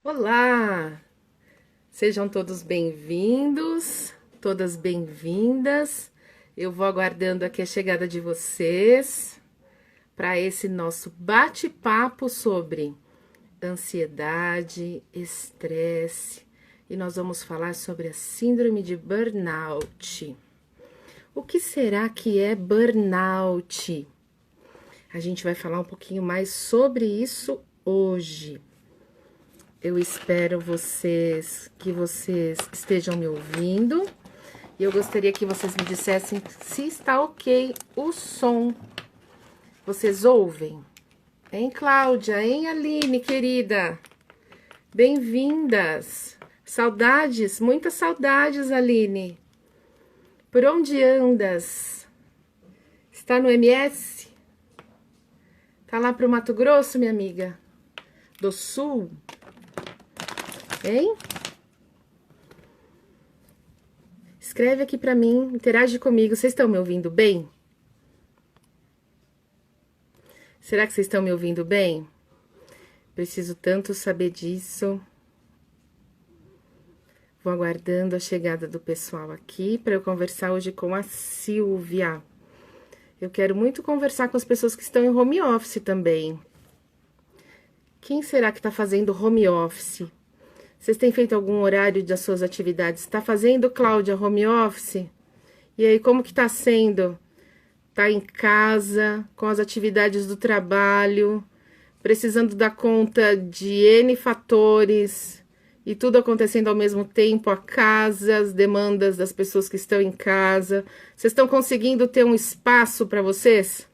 Olá! Sejam todos bem-vindos, todas bem-vindas. Eu vou aguardando aqui a chegada de vocês para esse nosso bate-papo sobre ansiedade, estresse e nós vamos falar sobre a síndrome de burnout. O que será que é burnout? A gente vai falar um pouquinho mais sobre isso hoje. Eu espero que vocês estejam me ouvindo. E eu gostaria que vocês me dissessem se está ok o som. Vocês ouvem? Hein, Cláudia? Hein, Aline, querida? Bem-vindas. Saudades, muitas saudades, Aline. Por onde andas? Está no MS? Tá lá pro Mato Grosso, minha amiga? Do Sul? Hein? Escreve aqui pra mim, interage comigo. Vocês estão me ouvindo bem? Será que vocês estão me ouvindo bem? Preciso tanto saber disso. Vou aguardando a chegada do pessoal aqui para eu conversar hoje com a Silvia. Eu quero muito conversar com as pessoas que estão em home office também. Quem será que está fazendo home office? Vocês têm feito algum horário das suas atividades? Está fazendo, Cláudia, home office? E aí, como que está sendo? Tá em casa, com as atividades do trabalho, precisando dar conta de N fatores, e tudo acontecendo ao mesmo tempo, a casa, as demandas das pessoas que estão em casa. Vocês estão conseguindo ter um espaço para vocês?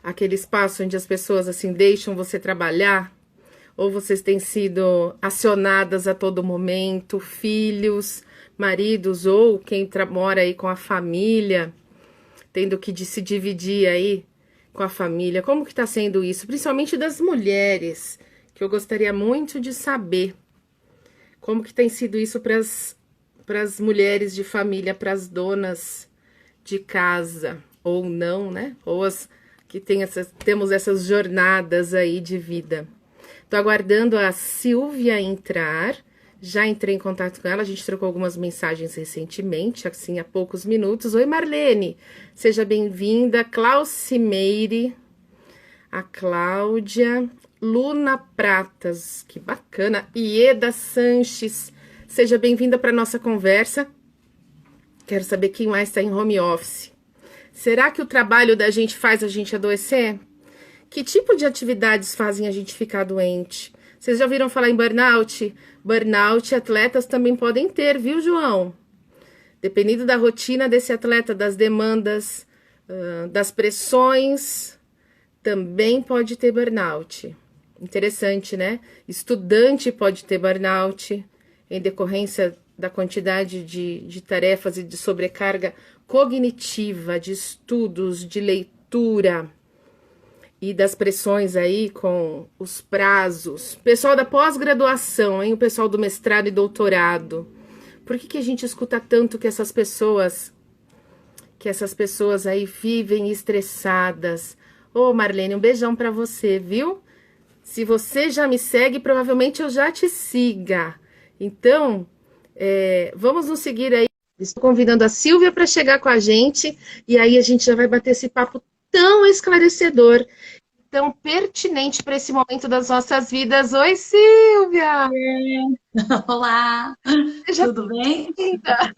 Aquele espaço onde as pessoas, assim, deixam você trabalhar? Ou vocês têm sido acionadas a todo momento, filhos, maridos, ou quem mora aí com a família, tendo que se dividir aí com a família? Como que tá sendo isso? Principalmente das mulheres, que eu gostaria muito de saber. Como que tem sido isso para as mulheres de família, para as donas de casa, ou não, né? Ou as que temos essas jornadas aí de vida. Tô aguardando a Silvia entrar. Já entrei em contato com ela, a gente trocou algumas mensagens recentemente, assim, há poucos minutos. Oi, Marlene, seja bem-vinda. Claucimeire, a Cláudia, Luna Pratas, que bacana. Ieda Sanches, seja bem-vinda para nossa conversa. Quero saber quem mais está em home office. Será que o trabalho da gente faz a gente adoecer? Que tipo de atividades fazem a gente ficar doente? Vocês já ouviram falar em burnout? Burnout atletas também podem ter, viu, João? Dependendo da rotina desse atleta, das demandas, das pressões, também pode ter burnout. Interessante, né? Estudante pode ter burnout em decorrência da quantidade de tarefas e de sobrecarga cognitiva, de estudos, de leitura e das pressões aí com os prazos. Pessoal da pós-graduação, hein? O pessoal do mestrado e doutorado. Por que a gente escuta tanto que essas pessoas aí vivem estressadas? Ô, Marlene, um beijão pra você, viu? Se você já me segue, provavelmente eu já te siga. Então, vamos nos seguir aí. Estou convidando a Silvia para chegar com a gente e aí a gente já vai bater esse papo tão esclarecedor, tão pertinente para esse momento das nossas vidas. Oi, Silvia! Olá, Seja tudo bem? bem-vinda!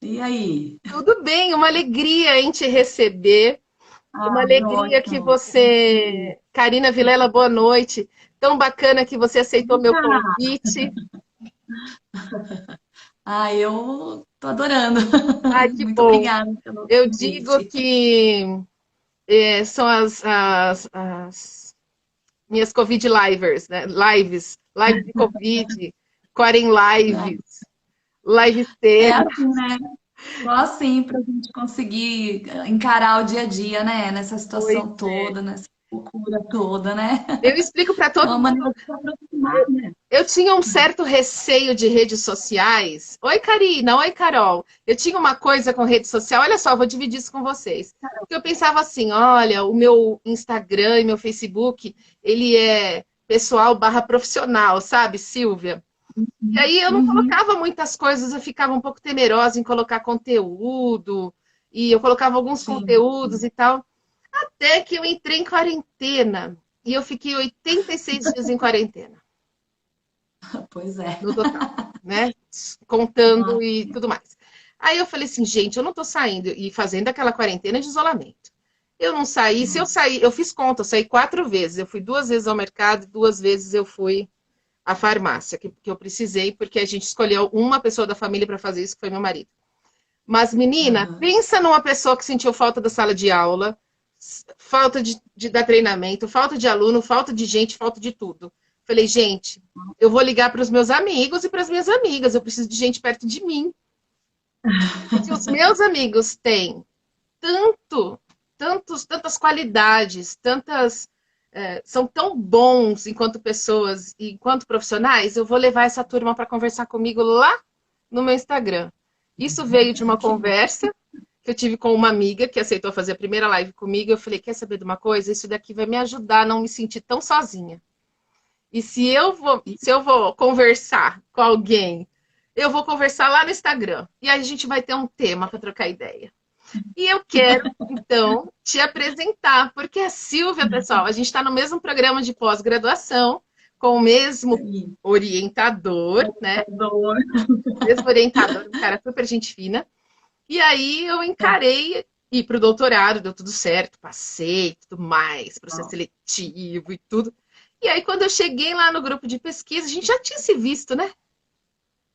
E aí? Tudo bem, uma alegria em te receber, uma Ai, alegria que ótimo. você... Karina Vilela, boa noite. Tão bacana que você aceitou meu Ah, convite. eu tô adorando. Ai, que Muito bom. obrigada pelo Eu digo convite. que são as minhas Covid livers, né? Lives de Covid, Quarem Lives, Live É cena. assim, né? Só assim pra gente conseguir encarar o dia a dia, né? Nessa Pois situação é. toda, né? loucura toda, né? Eu explico para É todo uma mundo. maneira de se aproximar, né? Eu tinha um certo receio de redes sociais. Oi, Karina. Oi, Carol. Eu tinha uma coisa com rede social. Olha só, vou dividir isso com vocês. Porque eu pensava assim, olha, o meu Instagram e meu Facebook, ele é pessoal barra profissional, sabe, Silvia? E aí eu não Uhum, colocava muitas coisas, eu ficava um pouco temerosa em colocar conteúdo. E eu colocava alguns sim, conteúdos e tal. Até que eu entrei em quarentena. E eu fiquei 86 dias em quarentena pois é. no total, né? Contando Nossa, e tudo mais. Aí eu falei assim, gente, eu não tô saindo e fazendo aquela quarentena de isolamento. Eu não saí, se eu sair, eu fiz conta, eu saí 4 vezes. Eu fui 2 vezes ao mercado, 2 vezes eu fui à farmácia, que eu precisei, porque a gente escolheu uma pessoa da família para fazer isso, que foi meu marido. Mas, menina, aham. pensa numa pessoa que sentiu falta da sala de aula, falta de dar treinamento, falta de aluno, falta de gente, falta de tudo. Falei, gente, eu vou ligar para os meus amigos e para as minhas amigas, eu preciso de gente perto de mim. E se os meus amigos têm tantas qualidades, são tão bons enquanto pessoas e enquanto profissionais, eu vou levar essa turma para conversar comigo lá no meu Instagram. Isso veio de uma Que bom. conversa que eu tive com uma amiga que aceitou fazer a primeira live comigo. Eu falei, quer saber de uma coisa? Isso daqui vai me ajudar a não me sentir tão sozinha. E se eu vou conversar com alguém, eu vou conversar lá no Instagram. E aí a gente vai ter um tema para trocar ideia. E eu quero, então, te apresentar, porque a Silvia, pessoal, a gente está no mesmo programa de pós-graduação, com o mesmo Sim. orientador, né? Adoro. Mesmo orientador, um cara super gente fina. E aí eu encarei ir para o doutorado, deu tudo certo, passei, tudo mais, processo seletivo e tudo. E aí, quando eu cheguei lá no grupo de pesquisa, a gente já tinha se visto, né?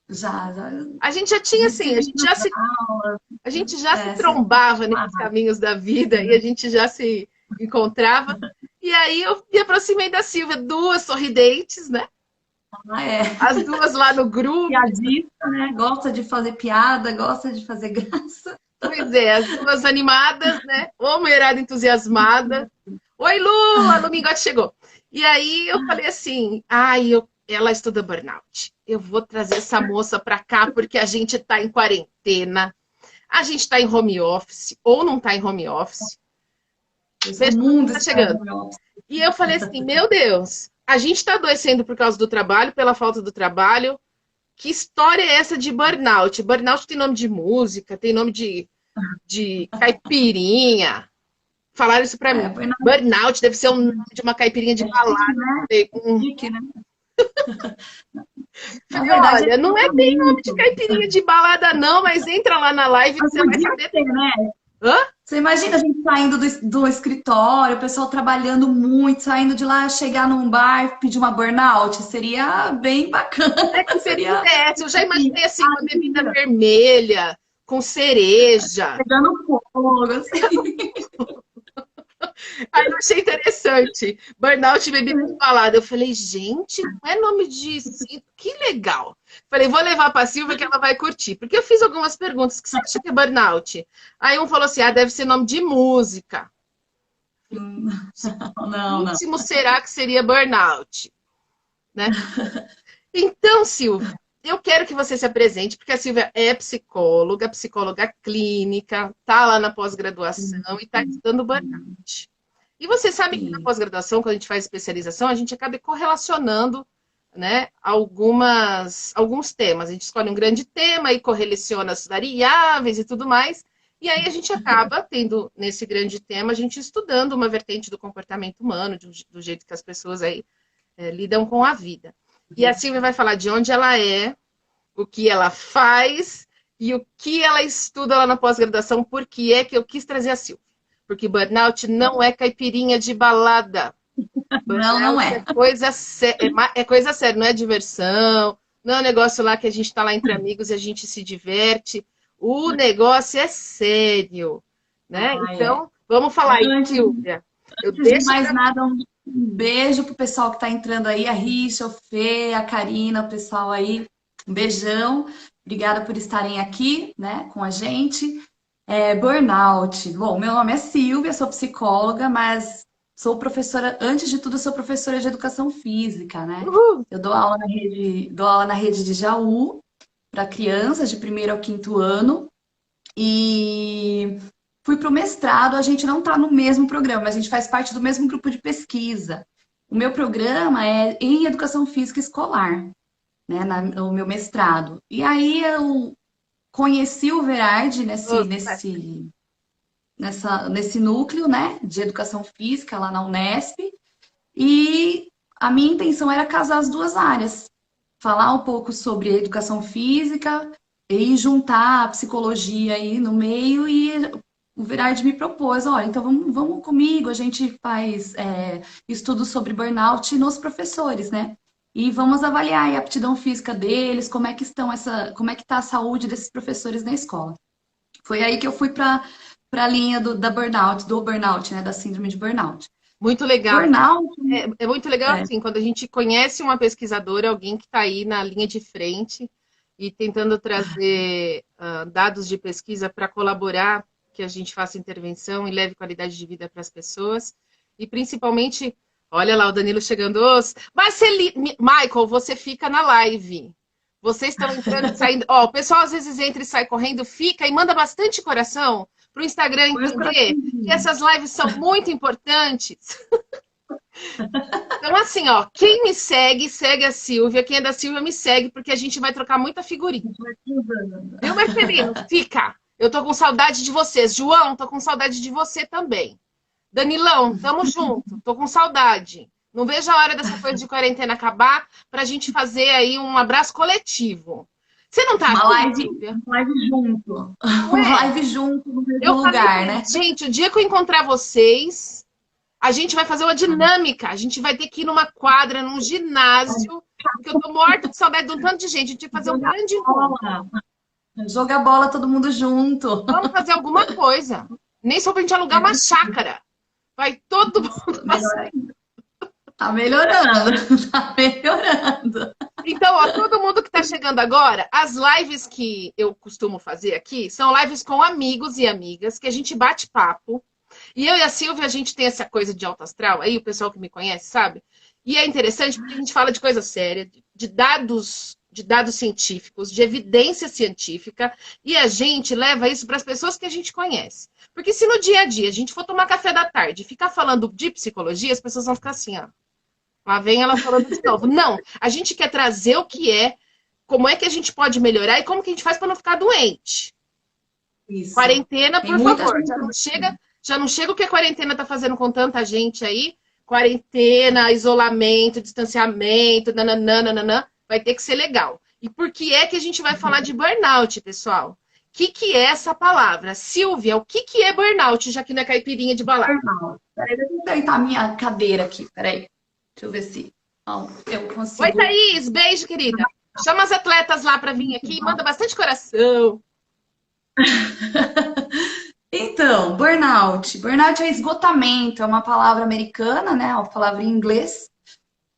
Já, A gente já a tinha, gente se assim, a viu gente nas já se aulas, a gente já se se trombava nesses aproximava. caminhos da vida e a gente já se encontrava. E aí eu me aproximei da Silvia, duas sorridentes, né? Ah, é. As duas lá no grupo. Piadista, né? Gosta de fazer piada, gosta de fazer graça. Pois é, as duas animadas, né? Ô, mulherada entusiasmada. Oi, Lu! A Lu Mingote chegou. E aí eu falei assim, ela estuda burnout. Eu vou trazer essa moça para cá porque a gente está em quarentena. A gente está em home office ou não está em home office. O Veja o que mundo está está chegando. em off. E eu falei assim, meu Deus, a gente está adoecendo por causa do trabalho, pela falta do trabalho. Que história é essa de burnout? Burnout tem nome de música, tem nome de caipirinha. Falaram isso para É, mim. foi na Burnout deve ser o nome de uma caipirinha de é balada. chique, né? Falei, Chique, né? Na falei, verdade, é olha, não é bem nome de tratamento. caipirinha de balada, não, mas entra lá na live que Mas você vai podia saber. ser, né? Hã? Você imagina a gente saindo do escritório, o pessoal trabalhando muito, saindo de lá, chegar num bar, pedir uma burnout, seria bem bacana, Que bebida seria é essa? Eu já imaginei assim, uma bebida alívio, vermelha, com cereja. pegando fogo, assim. Aí eu achei interessante. Burnout e bebida de balada. Eu falei, gente, não é nome de cinto. Que legal. Falei, vou levar para a Silvia que ela vai curtir. Porque eu fiz algumas perguntas. O que você acha que é burnout? Aí um falou assim, deve ser nome de música. Não, não. Último será que seria burnout, né? Então, Silvia, eu quero que você se apresente, porque a Silvia é psicóloga clínica, tá lá na pós-graduação e está estudando burnout. E você sabe que na Sim. pós-graduação, quando a gente faz especialização, a gente acaba correlacionando, né, alguns temas. A gente escolhe um grande tema e correlaciona as variáveis e tudo mais. E aí a gente acaba tendo, nesse grande tema, a gente estudando uma vertente do comportamento humano, do jeito que as pessoas aí lidam com a vida. E a Silvia vai falar de onde ela é, o que ela faz e o que ela estuda lá na pós-graduação, por que é que eu quis trazer a Silvia. Porque burnout não é caipirinha de balada. Não, não Burnout é é. coisa séria, é coisa séria, não é diversão, não é um negócio lá que a gente está lá entre amigos e a gente se diverte. O negócio é sério, né? Ai, é. Então, vamos falar aí, Antes, Silvia. Eu antes de deixo mais para nada, um beijo pro pessoal que tá entrando aí, a Richa, o Fê, a Karina, o pessoal aí. Um beijão. Obrigada por estarem aqui, né, com a gente. Burnout. Bom, meu nome é Silvia, sou psicóloga, mas sou professora, antes de tudo, eu sou professora de educação física, né? Uhul. Eu dou aula na rede de Jaú para crianças de primeiro ao quinto ano. E fui para o mestrado, a gente não está no mesmo programa, mas a gente faz parte do mesmo grupo de pesquisa. O meu programa é em educação física escolar, né, no meu mestrado. E aí eu conheci o Verardi nesse núcleo, né, de educação física lá na Unesp, e a minha intenção era casar as duas áreas, falar um pouco sobre educação física e juntar a psicologia aí no meio, e o Virard me propôs, olha, então vamos comigo, a gente faz estudos sobre burnout nos professores, né? E vamos avaliar a aptidão física deles, como é que está a saúde desses professores na escola. Foi aí que eu fui para a linha do burnout, né? Da síndrome de burnout. Muito legal. Burnout, É muito legal, é, assim, quando a gente conhece uma pesquisadora, alguém que está aí na linha de frente e tentando trazer dados de pesquisa para colaborar, que a gente faça intervenção e leve qualidade de vida para as pessoas. E principalmente, olha lá o Danilo chegando. Michael, você fica na live. Vocês estão entrando e saindo. Ó, o pessoal às vezes entra e sai correndo, fica e manda bastante coração para o Instagram foi os entender que coraçõezinhos. essas lives são muito importantes. Então, assim, ó, quem me segue, segue a Silvia. Quem é da Silvia, me segue, porque a gente vai trocar muita figurinha. Viu, Marcelino? Fica. Eu tô com saudade de vocês. João, tô com saudade de você também. Danilão, tamo junto. Tô com saudade. Não vejo a hora dessa coisa de quarentena acabar pra gente fazer aí um abraço coletivo. Você não tá Uma aqui, live, Silvia? uma live junto. Não Uma é? live junto no mesmo Eu falei, lugar, né? gente, o dia que eu encontrar vocês, a gente vai fazer uma dinâmica. A gente vai ter que ir numa quadra, num ginásio, porque eu tô morta de saudade de um tanto de gente. A gente vai fazer um Jogar grande encontro. bola. Jogar bola todo mundo junto. Vamos fazer alguma coisa. Nem só pra gente alugar uma chácara. Vai todo mundo Melhor passar. ainda. Tá melhorando. Tá melhorando. Então, ó, todo mundo que tá chegando agora, as lives que eu costumo fazer aqui são lives com amigos e amigas, que a gente bate papo. E eu e a Silvia, a gente tem essa coisa de alto astral, aí o pessoal que me conhece sabe. E é interessante porque a gente fala de coisa séria, de dados científicos, de evidência científica, e a gente leva isso para as pessoas que a gente conhece. Porque se no dia a dia a gente for tomar café da tarde e ficar falando de psicologia, as pessoas vão ficar assim, ó. Lá vem ela falando de novo. Não, a gente quer trazer o que é, como é que a gente pode melhorar e como que a gente faz para não ficar doente. Isso. Quarentena, Tem por muita favor, gente. já não chega o que a quarentena está fazendo com tanta gente aí. Quarentena, isolamento, distanciamento, nananana, vai ter que ser legal. E por que é que a gente vai falar de burnout, pessoal? O que é essa palavra? Silvia, o que é burnout, já que não é caipirinha de balada? Peraí, deixa eu ajeitar a minha cadeira aqui. Peraí. Deixa eu ver se eu consigo. Oi, Thaís, beijo, querida. Chama as atletas lá para vir aqui, manda bastante coração. Então, burnout. Burnout é esgotamento, é uma palavra americana, né? Uma palavra em inglês,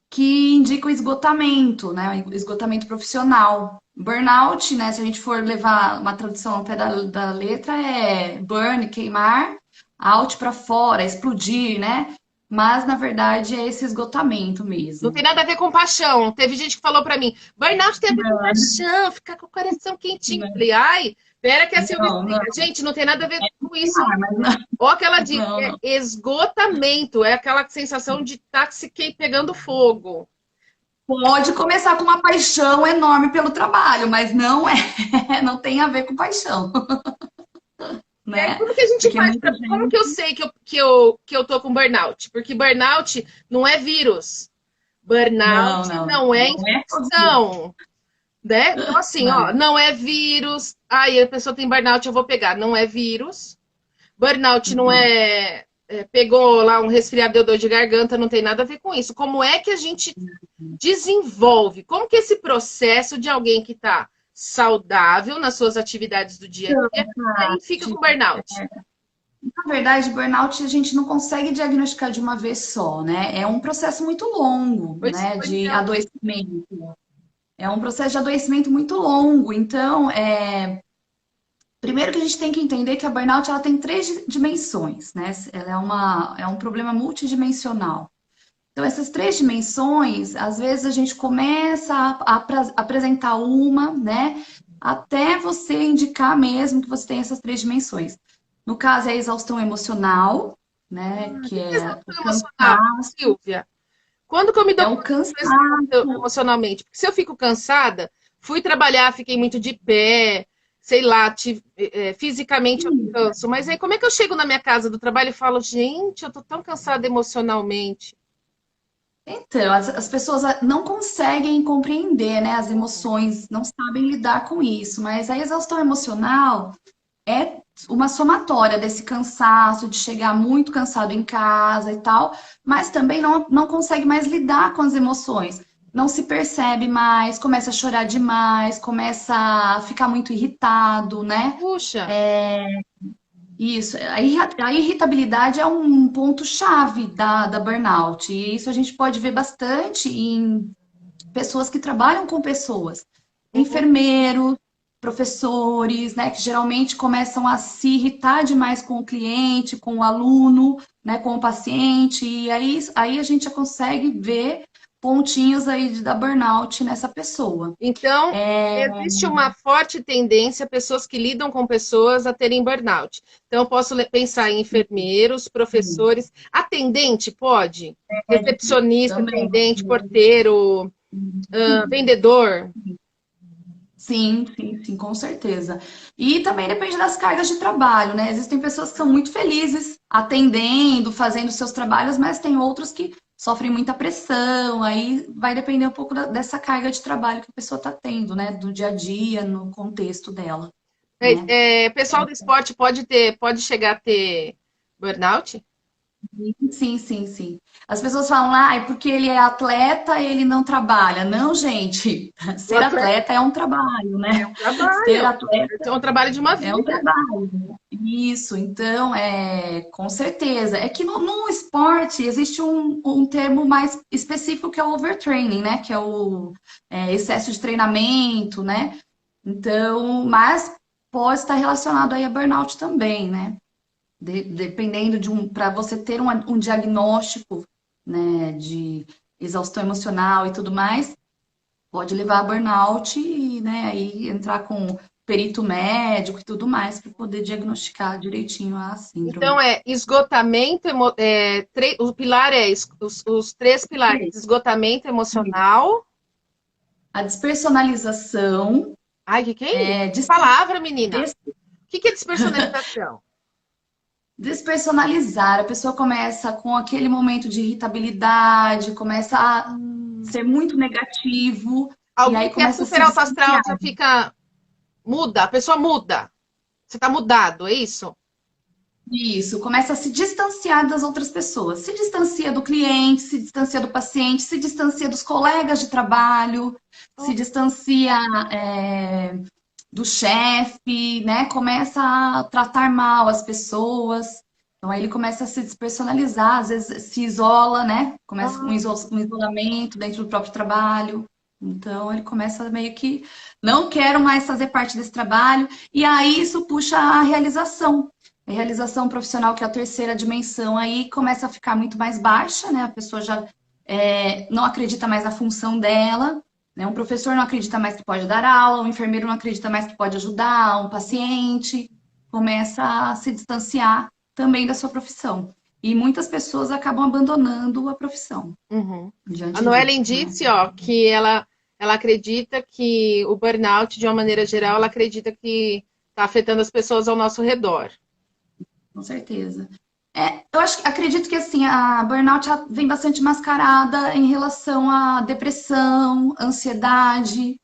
que indica o esgotamento, né? O esgotamento profissional. Burnout, né? Se a gente for levar uma tradução ao pé da letra, é burn, queimar, out para fora, explodir, né? Mas, na verdade, é esse esgotamento Não mesmo. tem nada a ver com paixão. Teve gente que falou para mim, burnout tem a ver com paixão, ficar com o coração quentinho. Eu falei, ai, pera que a Silvia explica. Gente, não tem nada a ver com isso. Ou aquela dica, é esgotamento, é aquela sensação de estar se pegando fogo. Pode começar com uma paixão enorme pelo trabalho, mas não não tem a ver com paixão. Né? Como que a gente faz? Como que eu sei que eu tô com burnout? Porque burnout não é vírus. Burnout não é infecção. Né? Então, assim, ó, não é vírus. Aí a pessoa tem burnout, eu vou pegar. Não é vírus. Burnout não é pegou lá um resfriado, deu dor de garganta, não tem nada a ver com isso. Como é que a gente desenvolve? Como que esse processo de alguém que está saudável nas suas atividades do dia a dia aí fica com burnout? Na verdade, burnout a gente não consegue diagnosticar de uma vez só, né? É um processo muito longo, né? De adoecimento. É um processo de adoecimento muito longo. Então, Primeiro que a gente tem que entender que a burnout ela tem três dimensões, né? Ela é um problema multidimensional. Então, essas três dimensões, às vezes a gente começa a apresentar uma, né? Até você indicar mesmo que você tem essas três dimensões. No caso, é a exaustão emocional, né? O Que que é é o exaustão emocional, cansaço, Silvia? Quando que eu me é dou o conta que eu cansaço. estou exausta emocionalmente? Porque se eu fico cansada, fui trabalhar, fiquei muito de pé, sei lá, fisicamente eu canso. Mas aí como é que eu chego na minha casa do trabalho e falo, gente, eu tô tão cansada emocionalmente? Então, as pessoas não conseguem compreender, né, as emoções, não sabem lidar com isso, mas a exaustão emocional é uma somatória desse cansaço, de chegar muito cansado em casa e tal, mas também não consegue mais lidar com as emoções. Não se percebe mais, começa a chorar demais, começa a ficar muito irritado, né? Puxa, Isso, a irritabilidade é um ponto-chave da burnout, e isso a gente pode ver bastante em pessoas que trabalham com pessoas, uhum. enfermeiros, professores, né, que geralmente começam a se irritar demais com o cliente, com o aluno, né, com o paciente, e aí a gente já consegue ver pontinhos aí da burnout nessa pessoa. Então, existe uma forte tendência pessoas que lidam com pessoas a terem burnout. Então, eu posso pensar em enfermeiros, professores, atendente pode? Recepcionista, Também. atendente, porteiro, vendedor. Sim, sim, sim, com certeza. E também depende das cargas de trabalho, né? Existem pessoas que são muito felizes atendendo, fazendo seus trabalhos, mas tem outros que sofrem muita pressão. Aí vai depender um pouco dessa carga de trabalho que a pessoa está tendo, né? Do dia a dia, no contexto dela, né? Pessoal do esporte pode chegar a ter burnout? Sim, sim, sim. As pessoas falam, ah, é porque ele é atleta, ele não trabalha. Não, gente. O Ser atleta atleta é um trabalho, é né? um Ser trabalho, atleta é um trabalho de uma é um vida. trabalho. Isso, então, com certeza. É que no esporte existe um termo mais específico que é o overtraining, né? Que é o excesso de treinamento, né? Então, mas pode estar relacionado aí a burnout também, né? Dependendo para você ter um diagnóstico, né, de exaustão emocional e tudo mais, pode levar a burnout e, né, aí entrar com perito médico e tudo mais para poder diagnosticar direitinho a Então, síndrome. é esgotamento, o pilar é os três pilares: Três. esgotamento emocional. A despersonalização, Ai, que é isso? é, Que des- palavra, menina? des- O que é despersonalização? despersonalizar. A pessoa começa com aquele momento de irritabilidade, começa a ser muito negativo, e Alguém aí que é começa a super se alto astral distanciar. já fica muda, a pessoa muda. Você está mudado, é isso? Isso, começa a se distanciar das outras pessoas. Se distancia do cliente, se distancia do paciente, se distancia dos colegas de trabalho, se distancia do chefe, né? Começa a tratar mal as pessoas. Então aí ele começa a se despersonalizar, às vezes se isola, né? Começa com Ah, um isolamento dentro do próprio trabalho. Então ele começa meio que não quero mais fazer parte desse trabalho, e aí isso puxa a realização. A realização profissional, que é a terceira dimensão, aí começa a ficar muito mais baixa, né? A pessoa já não acredita mais na função dela, né? Um professor não acredita mais que pode dar aula, um enfermeiro não acredita mais que pode ajudar um paciente, começa a se distanciar também da sua profissão. E muitas pessoas acabam abandonando a profissão uhum. A diante Noellen disso, né? disse, ó, que ela acredita que o burnout, de uma maneira geral, ela acredita que está afetando as pessoas ao nosso redor. Com certeza. Eu acredito que assim, a burnout vem bastante mascarada em relação à depressão, ansiedade,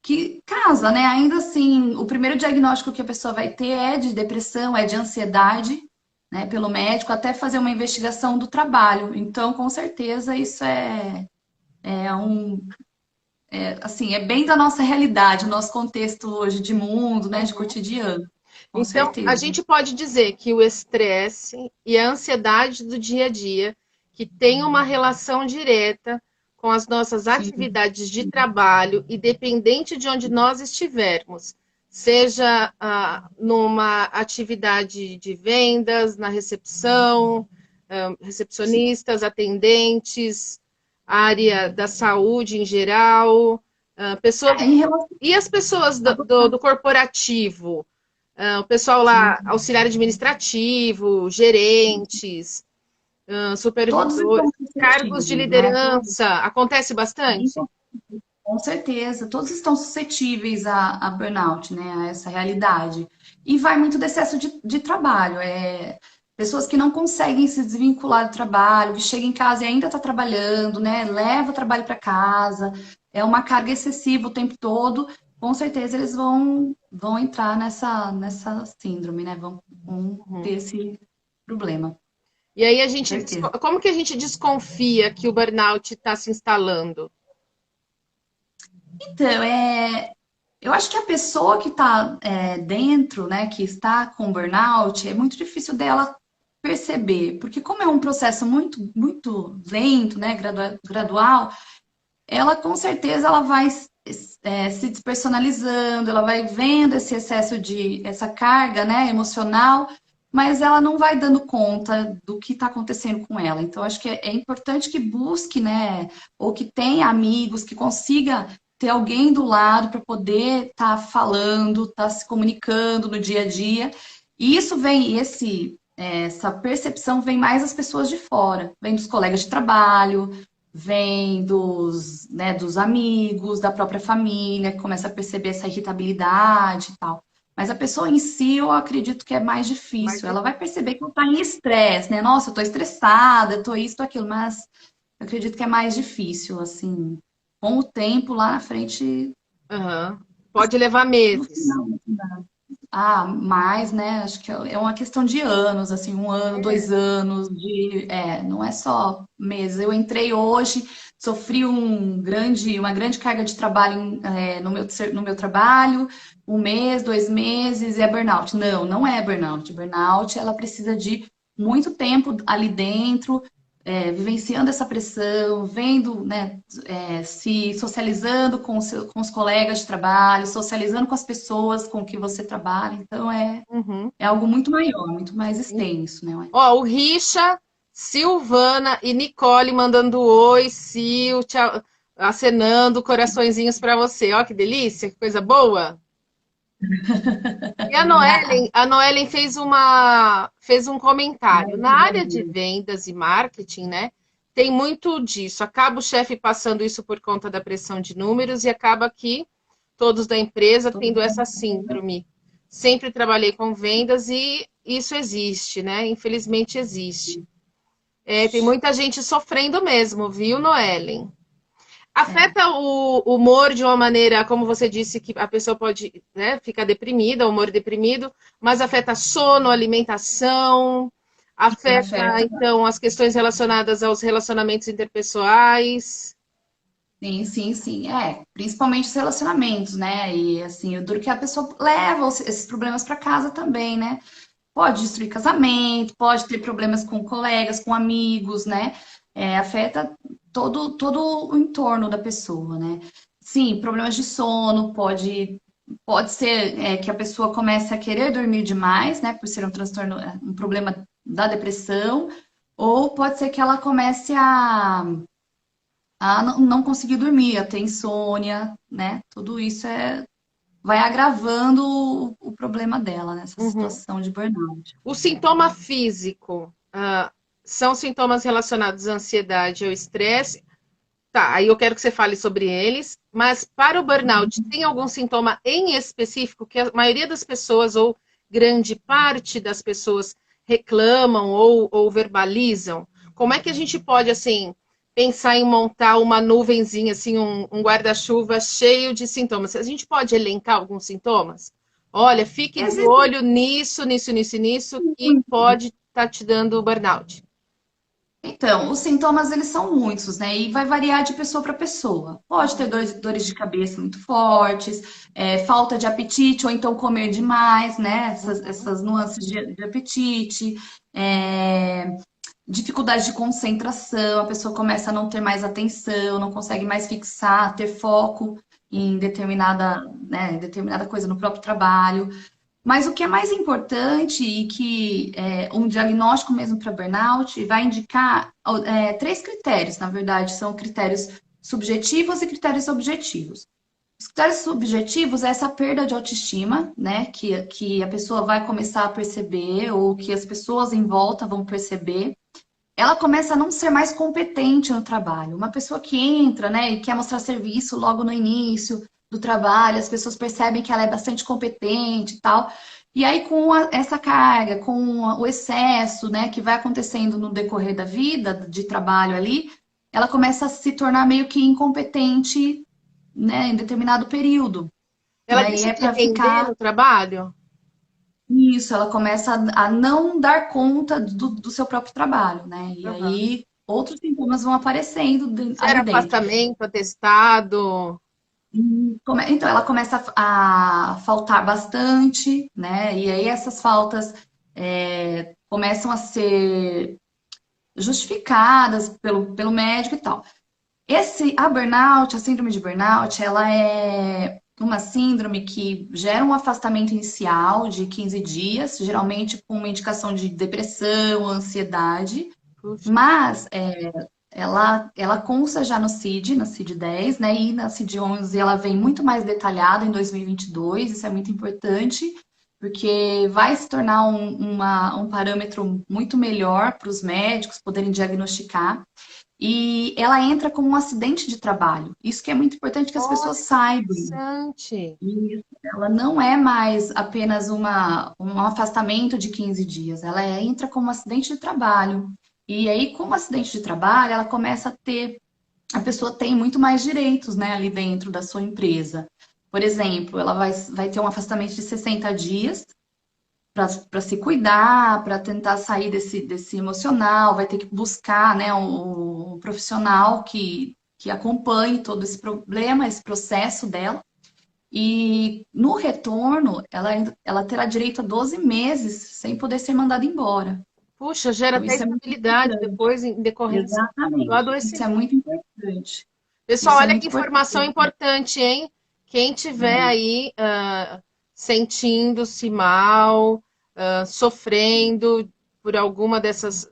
que casa, né? Ainda assim, o primeiro diagnóstico que a pessoa vai ter é de depressão, é de ansiedade, né? Pelo médico, até fazer uma investigação do trabalho. Então, com certeza, isso é um, assim, é bem da nossa realidade, o nosso contexto hoje de mundo, né? De Uhum. cotidiano. Com Então, a certeza. gente pode dizer que o estresse e a ansiedade do dia a dia, que tem uma relação direta com as nossas Sim. atividades de trabalho, e dependente de onde nós estivermos, seja numa atividade de vendas, na recepção, recepcionistas, atendentes, área da saúde em geral, pessoas, Em relação e as pessoas do corporativo, o pessoal lá, auxiliar administrativo, gerentes, todos estão supervisores, cargos de suscetíveis, né? liderança, acontece bastante? Então, com certeza, todos estão suscetíveis a burnout, né? A essa realidade. E vai muito do excesso de trabalho. Pessoas que não conseguem se desvincular do trabalho, que chegam em casa e ainda está trabalhando, né? Leva o trabalho para casa, é uma carga excessiva o tempo todo. Com certeza eles vão entrar nessa síndrome, né? Vão ter Uhum. esse problema, E aí com certeza. como que a gente desconfia que o burnout está se instalando? Então, eu acho que a pessoa que está dentro, né, que está com burnout, é muito difícil dela perceber, porque como é um processo muito lento, né, gradual, ela com certeza ela vai se despersonalizando, ela vai vendo esse excesso essa carga, né, emocional, mas ela não vai dando conta do que está acontecendo com ela. Então, acho que é importante que busque, né, ou que tenha amigos, que consiga ter alguém do lado para poder estar falando, estar se comunicando no dia a dia. E isso vem, essa percepção vem mais das pessoas de fora, vem dos colegas de trabalho, vem dos amigos, da própria família, que começa a perceber essa irritabilidade e tal. Mas a pessoa em si, eu acredito que é mais Mais difícil. Ela vai difícil. perceber que ela está em estresse, né? Nossa, eu tô estressada, eu tô isso, tô aquilo, mas eu acredito que é mais difícil, assim. Com o tempo lá na frente, Aham. Pode levar no meses. final. Mais, né? Acho que é uma questão de anos, assim, 1 ano, 2 anos, não é só meses. Eu entrei hoje, sofri uma grande carga de trabalho no meu trabalho, 1 mês, 2 meses, e é burnout. Não, não é burnout. Burnout, ela precisa de muito tempo ali dentro, vivenciando essa pressão, vendo, né, se socializando com os colegas de trabalho, socializando com as pessoas com que você trabalha. Então, Uhum. é algo muito maior, muito mais extenso, né? Ó, o Richa, Silvana e Nicole mandando oi, Sil, tchau, acenando coraçõezinhos para você. Ó, que delícia, que coisa boa. E Obrigada. A Noellen fez um comentário. Na área de vendas e marketing, né, tem muito disso. Acaba o chefe passando isso por conta da pressão de números e acaba que todos da empresa tendo essa síndrome. Sempre trabalhei com vendas e isso existe, né? Infelizmente existe. Tem muita gente sofrendo mesmo, viu, Noellen? É. Afeta o humor de uma maneira, como você disse, que a pessoa pode, né, ficar deprimida, humor deprimido, mas afeta sono, alimentação, Sim, afeta, afeta. então, as questões relacionadas aos relacionamentos interpessoais. Sim, sim, sim. Principalmente os relacionamentos, né? E assim, o duro que a pessoa leva esses problemas para casa também, né? Pode destruir casamento, pode ter problemas com colegas, com amigos, né? Afeta todo o entorno da pessoa, né? Sim, problemas de sono, pode ser que a pessoa comece a querer dormir demais, né? Por ser um transtorno, um problema da depressão, ou pode ser que ela comece a não conseguir dormir, a ter insônia, né? Tudo isso vai agravando o problema dela nessa Uhum. situação de burnout. O sintoma físico, são sintomas relacionados à ansiedade ou estresse. Tá, aí eu quero que você fale sobre eles, mas para o burnout, tem algum sintoma em específico que a maioria das pessoas, ou grande parte das pessoas, reclamam ou verbalizam? Como é que a gente pode, assim, pensar em montar uma nuvenzinha, assim, um guarda-chuva cheio de sintomas? A gente pode elencar alguns sintomas? Olha, fique de Existem olho nisso, nisso, nisso, e nisso, que pode estar te dando burnout. Então, os sintomas eles são muitos, né? E vai variar de pessoa para pessoa. Pode ter dores de cabeça muito fortes, falta de apetite, ou então comer demais, né? Essas nuances de apetite, dificuldade de concentração, a pessoa começa a não ter mais atenção, não consegue mais fixar, ter foco. em determinada, né, determinada coisa no próprio trabalho. Mas o que é mais importante e que um diagnóstico mesmo para burnout vai indicar três critérios, na verdade, são critérios subjetivos e critérios objetivos. Os critérios subjetivos é essa perda de autoestima, né, que a pessoa vai começar a perceber ou que as pessoas em volta vão perceber. Ela começa a não ser mais competente no trabalho. Uma pessoa que entra, né, e quer mostrar serviço logo no início do trabalho, as pessoas percebem que ela é bastante competente e tal. E aí, com essa carga, com o excesso, né, que vai acontecendo no decorrer da vida de trabalho ali, ela começa a se tornar meio que incompetente, né, em determinado período. E Ela aí deixa é de para render ficar no trabalho? isso, ela começa a não dar conta do seu próprio trabalho, né? E Aham. aí outros sintomas vão aparecendo ali Gera dentro. afastamento, atestado. Então, ela começa a faltar bastante, né? E aí essas faltas começam a ser justificadas pelo médico e tal. A burnout, a síndrome de burnout, ela é uma síndrome que gera um afastamento inicial de 15 dias, geralmente com uma indicação de depressão, ansiedade, Puxa. mas ela consta já no CID, na CID-10, né? E na CID-11 ela vem muito mais detalhada em 2022, isso é muito importante, porque vai se tornar um parâmetro muito melhor para os médicos poderem diagnosticar. E ela entra como um acidente de trabalho. Isso que é muito importante que as pessoas Olha que saibam. interessante. E ela não é mais apenas um afastamento de 15 dias. Ela entra como um acidente de trabalho. E aí, como acidente de trabalho, ela começa a ter. A pessoa tem muito mais direitos, né, ali dentro da sua empresa. Por exemplo, ela vai ter um afastamento de 60 dias para se cuidar, para tentar sair desse emocional, vai ter que buscar, né, um profissional que acompanhe todo esse problema, esse processo dela. E no retorno, ela terá direito a 12 meses sem poder ser mandada embora. Puxa, gera Então, até isso é muito estabilidade importante. depois em decorrência do Exatamente. Isso é adoecimento. muito importante. Pessoal, Isso é olha que muito informação importante. importante, hein? Quem tiver Né? aí sentindo-se mal, sofrendo por alguma dessas,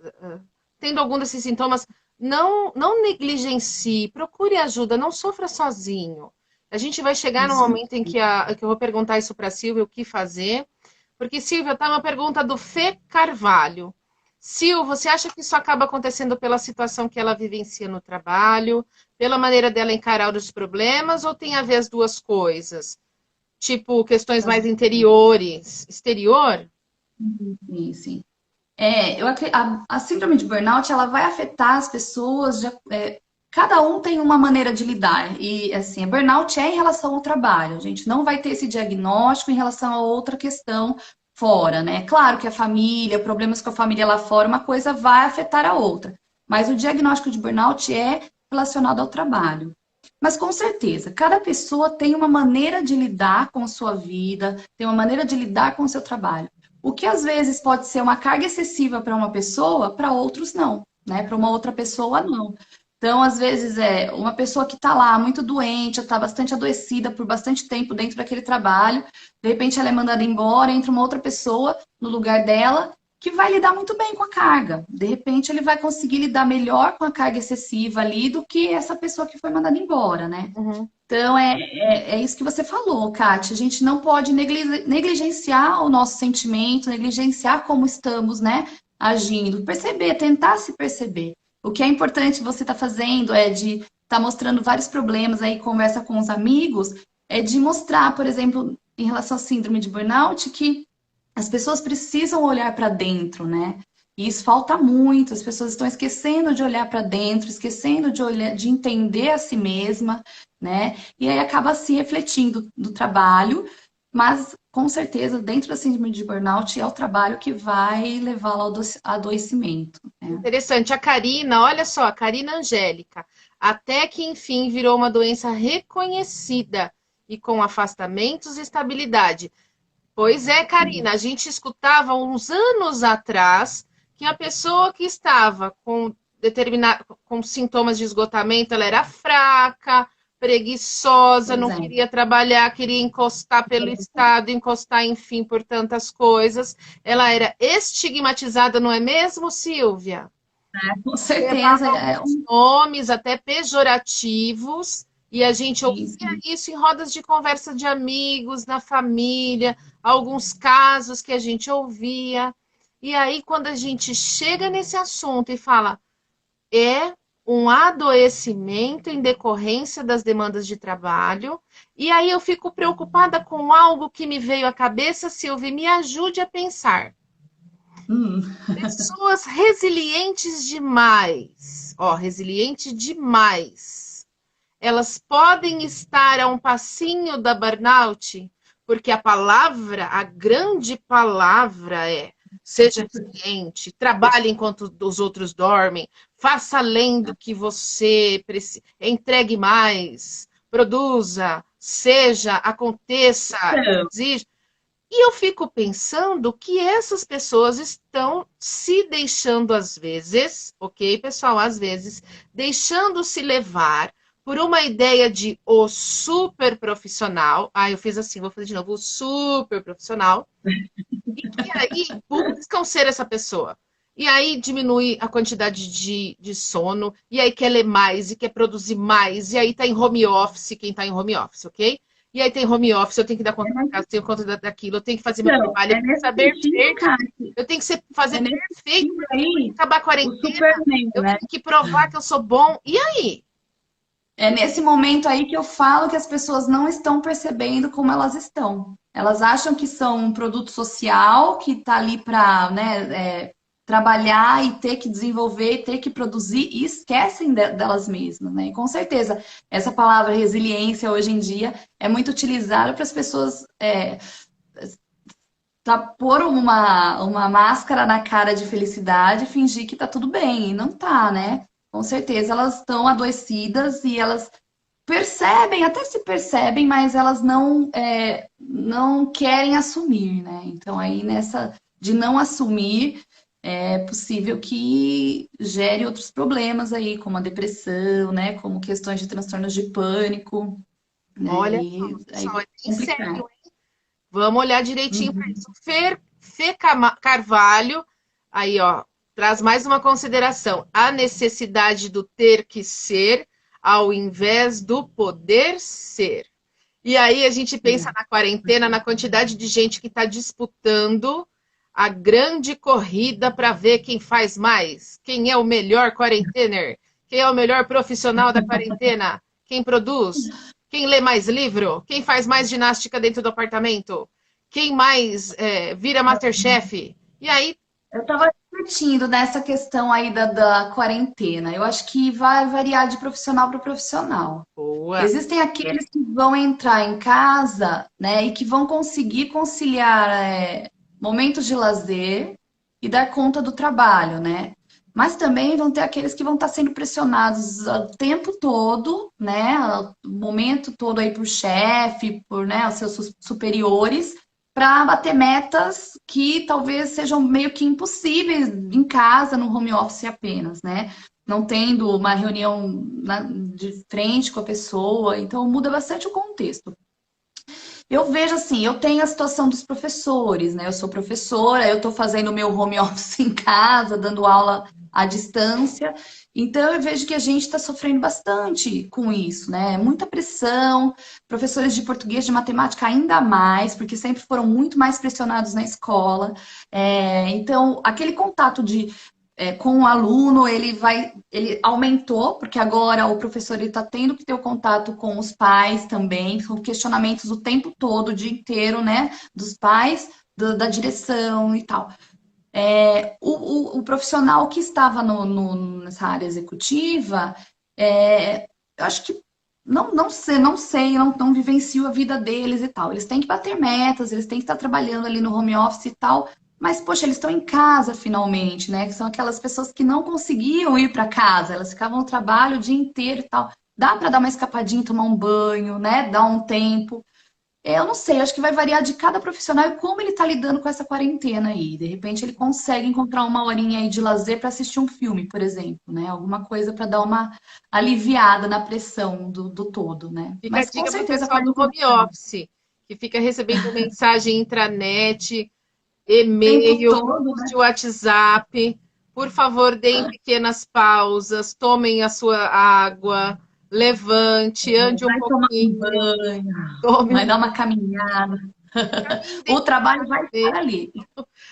tendo algum desses sintomas, não negligencie, procure ajuda, não sofra sozinho. A gente vai chegar no Isso. momento em que eu vou perguntar isso para a Silvia, o que fazer. Porque, Silvia, tá uma pergunta do Fê Carvalho. Sil, você acha que isso acaba acontecendo pela situação que ela vivencia no trabalho, pela maneira dela encarar os problemas, ou tem a ver as duas coisas? Tipo, questões mais interiores, exterior? Sim, sim. A síndrome de burnout, ela vai afetar as pessoas, cada um tem uma maneira de lidar, e assim, burnout é em relação ao trabalho, a gente não vai ter esse diagnóstico em relação a outra questão fora, né? Claro que a família, problemas com a família lá fora, uma coisa vai afetar a outra, mas o diagnóstico de burnout é relacionado ao trabalho. Mas com certeza, cada pessoa tem uma maneira de lidar com a sua vida, tem uma maneira de lidar com o seu trabalho. O que às vezes pode ser uma carga excessiva para uma pessoa, para outros não, né? Para uma outra pessoa não. Então, às vezes, uma pessoa que está lá muito doente, está bastante adoecida por bastante tempo dentro daquele trabalho, de repente ela é mandada embora, entra uma outra pessoa no lugar dela que vai lidar muito bem com a carga. De repente, ele vai conseguir lidar melhor com a carga excessiva ali do que essa pessoa que foi mandada embora, né? Uhum. Então, é isso que você falou, Kátia. A gente não pode negligenciar o nosso sentimento, negligenciar como estamos, né, agindo. Perceber, tentar se perceber. O que é importante você estar fazendo é de estar mostrando vários problemas aí, conversa com os amigos, é de mostrar, por exemplo, em relação à síndrome de burnout, que as pessoas precisam olhar para dentro, né? E isso falta muito, as pessoas estão esquecendo de olhar para dentro, esquecendo de olhar, de entender a si mesma, né? E aí acaba se refletindo no trabalho, mas com certeza dentro da síndrome de burnout é o trabalho que vai levá-la ao adoecimento, né? Interessante. A Karina, olha só, a Karina Angélica, até que enfim virou uma doença reconhecida e com afastamentos e estabilidade. Pois é, Karina, a gente escutava uns anos atrás que a pessoa que estava com sintomas de esgotamento, ela era fraca, preguiçosa, Pois não é, queria trabalhar, queria encostar pelo Estado, encostar, enfim, por tantas coisas. Ela era estigmatizada, não é mesmo, Silvia? com certeza. Levava alguns nomes até pejorativos, e a gente Sim, ouvia sim. isso em rodas de conversa de amigos, na família, alguns casos que a gente ouvia. E aí, quando a gente chega nesse assunto e fala, é um adoecimento em decorrência das demandas de trabalho, e aí eu fico preocupada com algo que me veio à cabeça, Silvia, me ajude a pensar. Hum, Pessoas resilientes demais, ó, resiliente demais. Elas podem estar a um passinho da burnout, porque a palavra, a grande palavra é: seja resiliente, trabalhe enquanto os outros dormem, faça além do que você precisa, entregue mais, produza, seja, aconteça, então, exija. E eu fico pensando que essas pessoas estão se deixando às vezes, ok, pessoal, às vezes, deixando-se levar por uma ideia de o super profissional. Ah, eu fiz assim, vou fazer de novo, o super profissional. E que aí buscam ser essa pessoa. E aí diminui a quantidade de sono, e aí quer ler mais, e quer produzir mais, e aí tá em home office, quem tá em home office, ok? E aí tem home office, eu tenho que dar conta da casa, tenho conta daquilo, eu tenho que fazer meu então, trabalho, eu é tenho que nesse saber sentido, verde, cara, eu tenho que é fazer nesse perfeito, sentido porque depois que aí, acabar a o quarentena, Superman, eu né? tenho que provar que eu sou bom. E aí? É nesse momento aí que eu falo que as pessoas não estão percebendo como elas estão. Elas acham que são um produto social que está ali para, né, trabalhar e ter que desenvolver, ter que produzir e esquecem delas mesmas, né? E com certeza, essa palavra resiliência hoje em dia é muito utilizada para as pessoas pôr uma máscara na cara de felicidade e fingir que tá tudo bem. E não tá, né? Com certeza elas estão adoecidas e elas percebem, até se percebem, mas elas não querem assumir, né? Então aí nessa de não assumir é possível que gere outros problemas aí, como a depressão, né? Como questões de transtornos de pânico, né? Olha só, Aí pessoal, é bem complicar. sério. Vamos olhar direitinho para Uhum. isso. Fê Carvalho, aí, ó, traz mais uma consideração. A necessidade do ter que ser ao invés do poder ser. E aí a gente pensa na quarentena, na quantidade de gente que está disputando a grande corrida para ver quem faz mais, quem é o melhor quarentener, quem é o melhor profissional da quarentena, quem produz, quem lê mais livro, quem faz mais ginástica dentro do apartamento, quem mais vira Masterchef. E aí, Eu estava refletindo nessa questão aí da quarentena. Eu acho que vai variar de profissional para profissional. boa, Existem aqueles que vão entrar em casa, né, e que vão conseguir conciliar momentos de lazer e dar conta do trabalho, né? Mas também vão ter aqueles que vão estar sendo pressionados o tempo todo, né, o momento todo aí por chefe, por, né, os seus superiores, para bater metas que talvez sejam meio que impossíveis em casa, no home office apenas, né? Não tendo uma reunião de frente com a pessoa, então muda bastante o contexto. Eu vejo assim, eu tenho a situação dos professores, né? Eu sou professora, eu estou fazendo o meu home office em casa, dando aula à distância. Então eu vejo que a gente está sofrendo bastante com isso, né? Muita pressão, professores de português, de matemática ainda mais, porque sempre foram muito mais pressionados na escola. Então, aquele contato com o aluno, ele aumentou, porque agora o professor está tendo que ter o contato com os pais também, são questionamentos o tempo todo, o dia inteiro, né? Dos pais, da direção e tal. O profissional que estava nessa área executiva, eu acho que não vivencio a vida deles e tal. Eles têm que bater metas, eles têm que estar trabalhando ali no home office e tal, mas, poxa, eles estão em casa finalmente, né? Que são aquelas pessoas que não conseguiam ir para casa, elas ficavam no trabalho o dia inteiro e tal. Dá para dar uma escapadinha, tomar um banho, né? Dar um tempo. Eu não sei, acho que vai variar de cada profissional e como ele está lidando com essa quarentena aí. De repente ele consegue encontrar uma horinha aí de lazer para assistir um filme, por exemplo, né? Alguma coisa para dar uma aliviada na pressão do todo, né? Fica a Mas com dica para o certeza a pessoal do quarentena home office, que fica recebendo mensagem intranet, o tempo e-mail, todo, grupos né? de WhatsApp. Por favor, deem pequenas pausas, tomem a sua água, levante, ande um Vai tomar um pouquinho, banho, tome vai um dar uma caminhada. caminho O dentro trabalho vai de estar você. ali.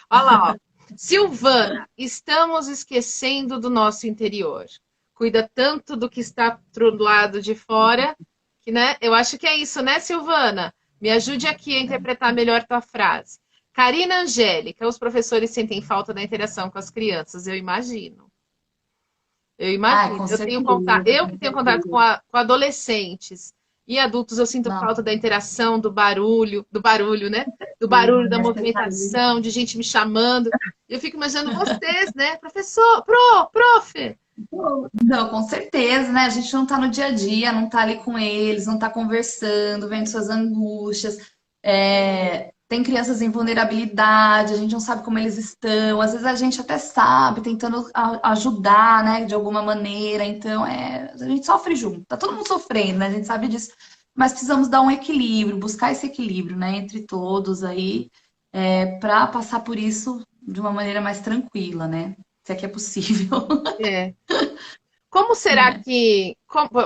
Olha lá, ó. Silvana, estamos esquecendo do nosso interior. Cuida tanto do que está do lado de fora, que, né? Eu acho que é isso, né, Silvana? Me ajude aqui a interpretar melhor tua frase. Karina Angélica, os professores sentem falta da interação com as crianças, eu imagino. Eu Ah, imagino. com Eu tenho contato, certeza, eu com que tenho contato certeza. com adolescentes e adultos, eu sinto Não, falta da interação, do barulho, né? Do barulho, da né? Você tá ali. movimentação, de gente me chamando. Eu fico imaginando vocês, né? Professor, prof. Não, com certeza, né? A gente não tá no dia a dia, não tá ali com eles, não tá conversando, vendo suas angústias. Tem crianças em vulnerabilidade, a gente não sabe como eles estão. Às vezes a gente até sabe, tentando ajudar, né, de alguma maneira. Então, a gente sofre junto. Tá todo mundo sofrendo, né? A gente sabe disso. Mas precisamos dar um equilíbrio, buscar esse equilíbrio, né, entre todos aí, para passar por isso de uma maneira mais tranquila, né? Se é que é possível. É. Como será que,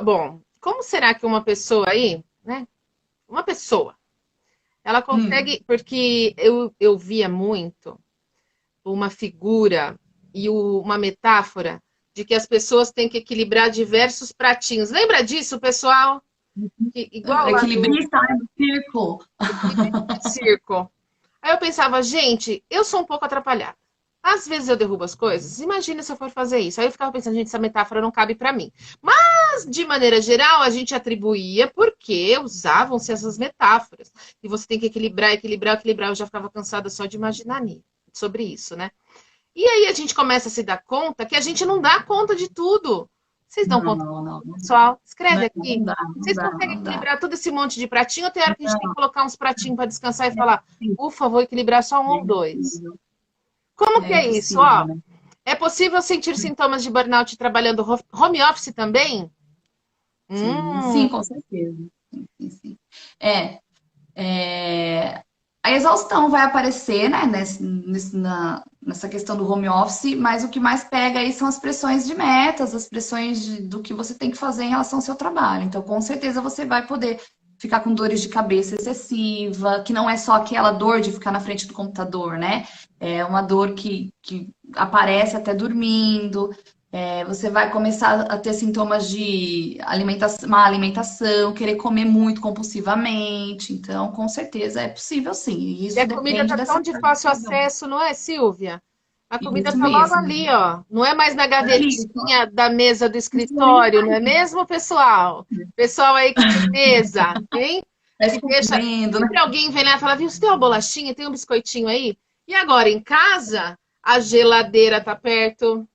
bom, como será que uma pessoa aí, né? Uma pessoa, ela Hum. consegue, porque eu via muito uma figura e uma metáfora de que as pessoas têm que equilibrar diversos pratinhos. Lembra disso, pessoal? Igual lá do Equilibrista, né, do círculo. equilíbrio de circo. Aí eu pensava, gente, eu sou um pouco atrapalhada. Às vezes eu derrubo as coisas. Imagina se eu for fazer isso. Aí eu ficava pensando, gente, essa metáfora não cabe para mim. Mas, de maneira geral, a gente atribuía porque usavam-se essas metáforas. E você tem que equilibrar, equilibrar, equilibrar. Eu já ficava cansada só de imaginar sobre isso, né? E aí a gente começa a se dar conta que a gente não dá conta de tudo. Vocês dão Não, conta, não, não, pessoal? Escreve não, aqui. não dá, não Vocês dá, conseguem não dá. equilibrar todo esse monte de pratinho ou tem hora que a gente tem que colocar uns pratinhos para descansar e É falar, impossível, ufa, vou equilibrar só um é ou dois? impossível, Como que é é isso? impossível, Ó, né? é possível sentir sintomas de burnout trabalhando home office também? Sim, Hum, sim, com certeza. Sim, sim, sim. É, é, a exaustão vai aparecer, né, nessa questão do home office, mas o que mais pega aí são as pressões de metas, as pressões do que você tem que fazer em relação ao seu trabalho. Então, com certeza, você vai poder ficar com dores de cabeça excessiva, que não é só aquela dor de ficar na frente do computador, né? É uma dor que aparece até dormindo. Você vai começar a ter sintomas de má alimentação, querer comer muito compulsivamente. Então, com certeza é possível sim. E e isso a comida depende tá dessa tão de carga de fácil trabalho. acesso, não é, Silvia? A comida Isso tá logo mesmo. ali, ó. Não é mais na Ali, gavetinha da mesa do isso aí escritório, não é mesmo, pessoal? Pessoal aí que tem mesa, hein? tá Que deixa. escondendo, né? Sempre alguém vem lá e fala, viu, você tem uma bolachinha, tem um biscoitinho aí? E agora, em casa, a geladeira tá perto,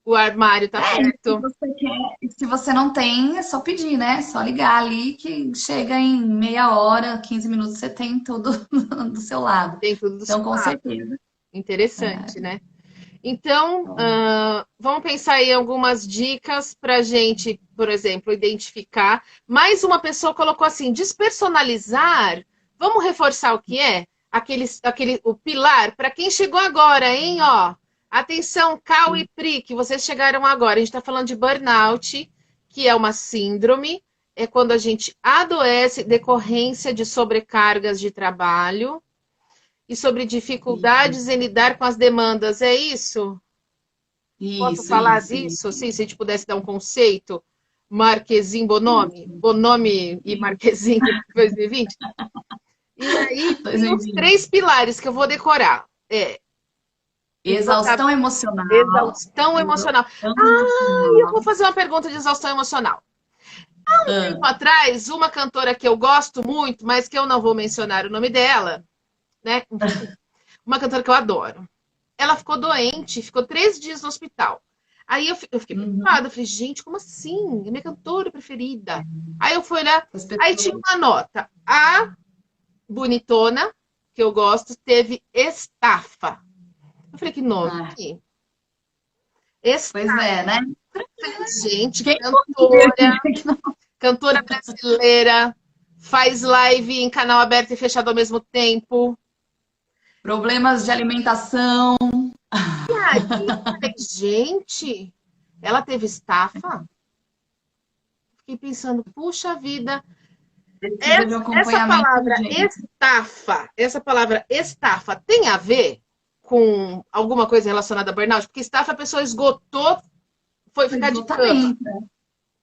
o armário tá E se perto. você quer, e se você não tem, é só pedir, né? É só ligar ali que chega em meia hora, 15 minutos, você tem tudo do seu lado. Tem tudo do seu Então, com lado. certeza. Interessante, É, né? Então, então, vamos pensar aí em algumas dicas para a gente, por exemplo, identificar. Mais uma pessoa colocou assim: despersonalizar. Vamos reforçar o que é? O pilar, para quem chegou agora, hein? Ó, atenção, Cal e Pri, que vocês chegaram agora. A gente está falando de burnout, que é uma síndrome, é quando a gente adoece decorrência de sobrecargas de trabalho e sobre dificuldades em lidar com as demandas. É isso? Posso isso, falar isso, disso? isso. Sim, se a gente pudesse dar um conceito, Marquezine Bonomi, Bonomi e Marquezine 2020. E aí tem os 2020. três pilares que eu vou decorar. Importar Exaustão emocional. exaustão emocional. Exaustão Ah, eu vou emocional. fazer uma pergunta de exaustão emocional. Tempo Ah, atrás, uma cantora que eu gosto muito, mas que eu não vou mencionar o nome dela, né? Uma cantora que eu adoro. Ela ficou doente, ficou 3 dias no hospital. Aí eu fiquei uhum. preocupada, eu falei, gente, como assim? É minha cantora preferida. Aí eu fui olhar, As aí tinha pessoas. uma nota. bonitona, que eu gosto, teve estafa. Eu falei, que nome Ah, aqui? pois Estafa. é, né? Gente, Quem cantora, cantora brasileira, faz live em canal aberto e fechado ao mesmo tempo. problemas de alimentação. E aí eu falei, gente, ela teve estafa? Fiquei pensando, puxa vida, Precisa de um essa acompanhamento palavra urgente. estafa tem a ver com alguma coisa relacionada a burnout? Porque estafa a pessoa esgotou, foi ficar de cama. Esgotamento.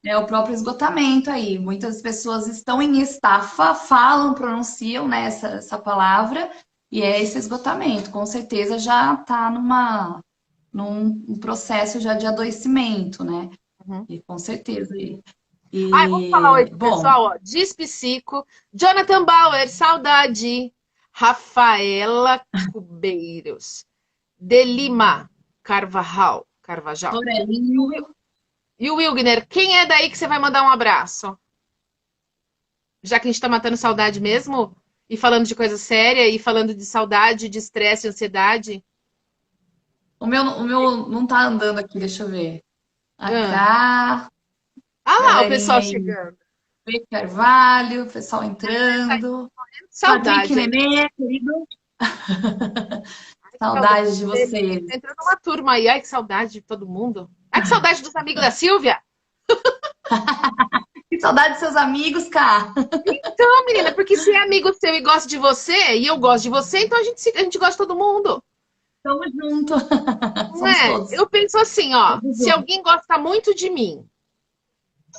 É o próprio esgotamento aí. Muitas pessoas estão em estafa, falam, pronunciam, né, essa palavra, e é esse esgotamento. Com certeza já está num processo já de adoecimento, né? Uhum. E com certeza. Ai, vamos falar oi E, pro bom, pessoal, ó. Diz Psico, Jonathan Bauer, saudade. Rafaela Cubeiros, de Lima Carvajal. Aurelinho, E o Wilgner, quem é daí que você vai mandar um abraço? Já que a gente tá matando saudade mesmo, e falando de coisa séria, e falando de saudade, de estresse, ansiedade. o meu não tá andando aqui, deixa eu ver. A Ah, Cá, ah lá, o galerinha pessoal aí, chegando. Fê Carvalho, pessoal entrando. Patrick Saudade, hein? Nenê, querido, Saudade saudade de dele. vocês. Tá entrando uma turma aí. Ai, que saudade de todo mundo. Ai, que saudade dos amigos da Silvia. Que saudade dos seus amigos, Cá. Então, menina, porque se é amigo seu e gosta de você, e eu gosto de você, então a gente gosta de todo mundo. Tamo junto. Não Somos é? todos. Eu penso assim, ó, Todos se juntos. alguém gosta muito de mim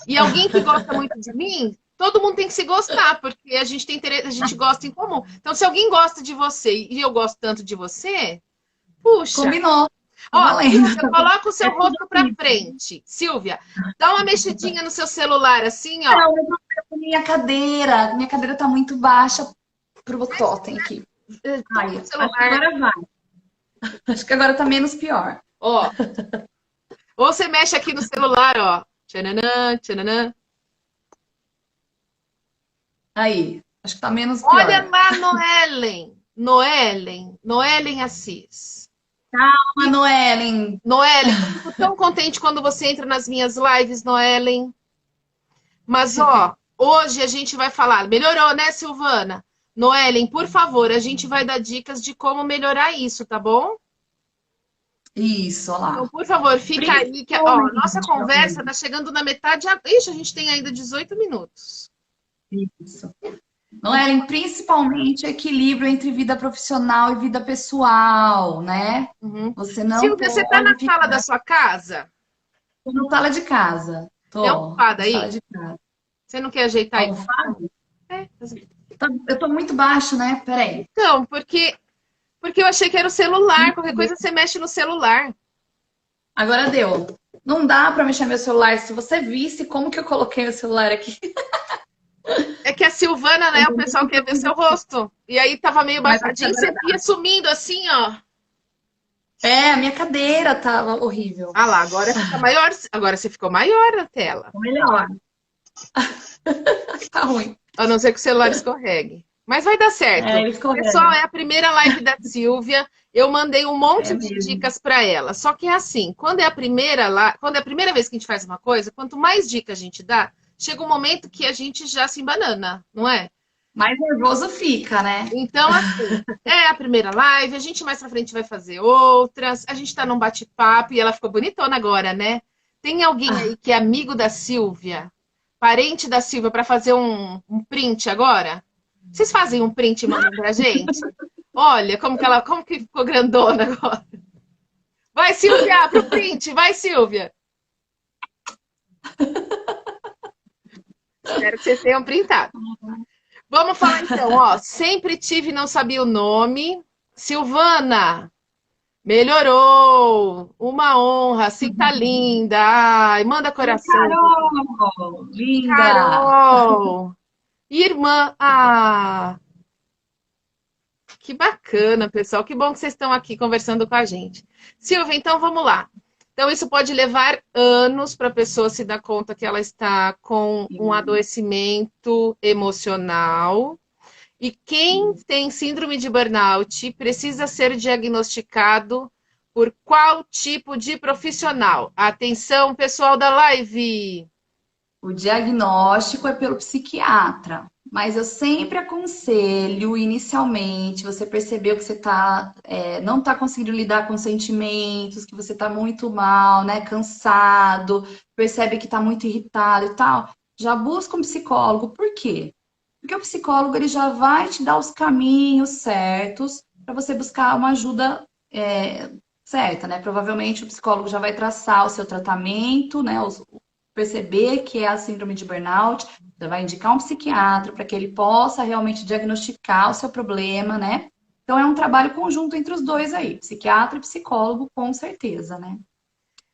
e alguém que gosta muito de mim, todo mundo tem que se gostar, porque a gente tem interesse, a gente gosta em comum. Então, se alguém gosta de você e eu gosto tanto de você, puxa. Combinou. Tá Ó, valendo. Silvia, coloca o É seu tudo rosto para isso. frente. Silvia, dá uma mexidinha no seu celular assim, ó. Não, eu problema com minha cadeira. Minha cadeira tá muito baixa pro totem aqui. Toca Ai, o acho que celular, agora vai. Acho que agora tá menos pior. ó. Ou você mexe aqui no celular, ó. Tchananã, tchananã. Aí, acho que tá menos Olha pior. lá, Noellen Assis. Manoelen, Noellen, eu fico tão contente quando você entra nas minhas lives, Noellen. Mas, ó, hoje a gente vai falar. Melhorou, né, Silvana? Noellen, por favor, a gente vai dar dicas de como melhorar isso, tá bom? isso, olha Então, lá. por favor, fica aí que, ó, nossa conversa tá Principalmente, chegando na metade. Ixi, a gente tem ainda 18 minutos. isso. Noelen, principalmente o equilíbrio entre vida profissional e vida pessoal, né? Uhum. Você não Silvia, você tá na pode sala da ficar sua casa? na sala de casa. Tem Tô almofada na sala aí? de casa. Você não quer ajeitar aí? Almofada? É. Eu tô muito baixo, né? Peraí. Então, porque eu achei que era o celular. Qualquer coisa você mexe no celular. Agora deu. Não dá pra mexer meu celular. Se você visse como que eu coloquei o celular aqui. É que a Silvana, né? O pessoal quer ver seu rosto. E aí tava meio Mas baixadinho, agora você ia sumindo assim, ó. é, a minha cadeira tava horrível. Ah lá, agora fica maior. Agora você ficou maior na tela. Melhor. Tá ruim. A não ser que o celular escorregue. Mas vai dar certo. É, ele escorrega. Pessoal, é a primeira live da Silvia. Eu mandei um monte de mesmo. dicas para ela. Só que é assim, quando é a primeira vez que a gente faz uma coisa, quanto mais dicas a gente dá, chega um momento que a gente já se embanana, não é? Mais nervoso fica, né? Então, assim, é a primeira live, a gente mais pra frente vai fazer outras, a gente tá num bate-papo e ela ficou bonitona agora, né? Tem alguém aí que é amigo da Silvia, parente da Silvia, para fazer um print agora? Vocês fazem um print e mandam pra gente? Olha como que ficou grandona agora. Vai, Silvia, pro print, vai, Silvia. Espero que vocês tenham printado. Vamos falar então, ó. Sempre tive e não sabia o nome. Silvana, melhorou. Uma honra, assim tá linda. Ai, manda coração. Carol! Linda! Carol! Irmã, que bacana, pessoal. Que bom que vocês estão aqui conversando com a gente. Silvia, então vamos lá. Então, isso pode levar anos para a pessoa se dar conta que ela está com um adoecimento emocional. E quem tem síndrome de burnout precisa ser diagnosticado por qual tipo de profissional? Atenção, pessoal da live! O diagnóstico é pelo psiquiatra, mas eu sempre aconselho, inicialmente, você percebeu que você não está conseguindo lidar com sentimentos, que você está muito mal, né, cansado, percebe que está muito irritado e tal, já busca um psicólogo. Por quê? Porque o psicólogo ele já vai te dar os caminhos certos para você buscar uma ajuda certa, né? Provavelmente o psicólogo já vai traçar o seu tratamento, né? Perceber que é a síndrome de burnout, já vai indicar um psiquiatra para que ele possa realmente diagnosticar o seu problema, né? Então é um trabalho conjunto entre os dois aí, psiquiatra e psicólogo, com certeza, né?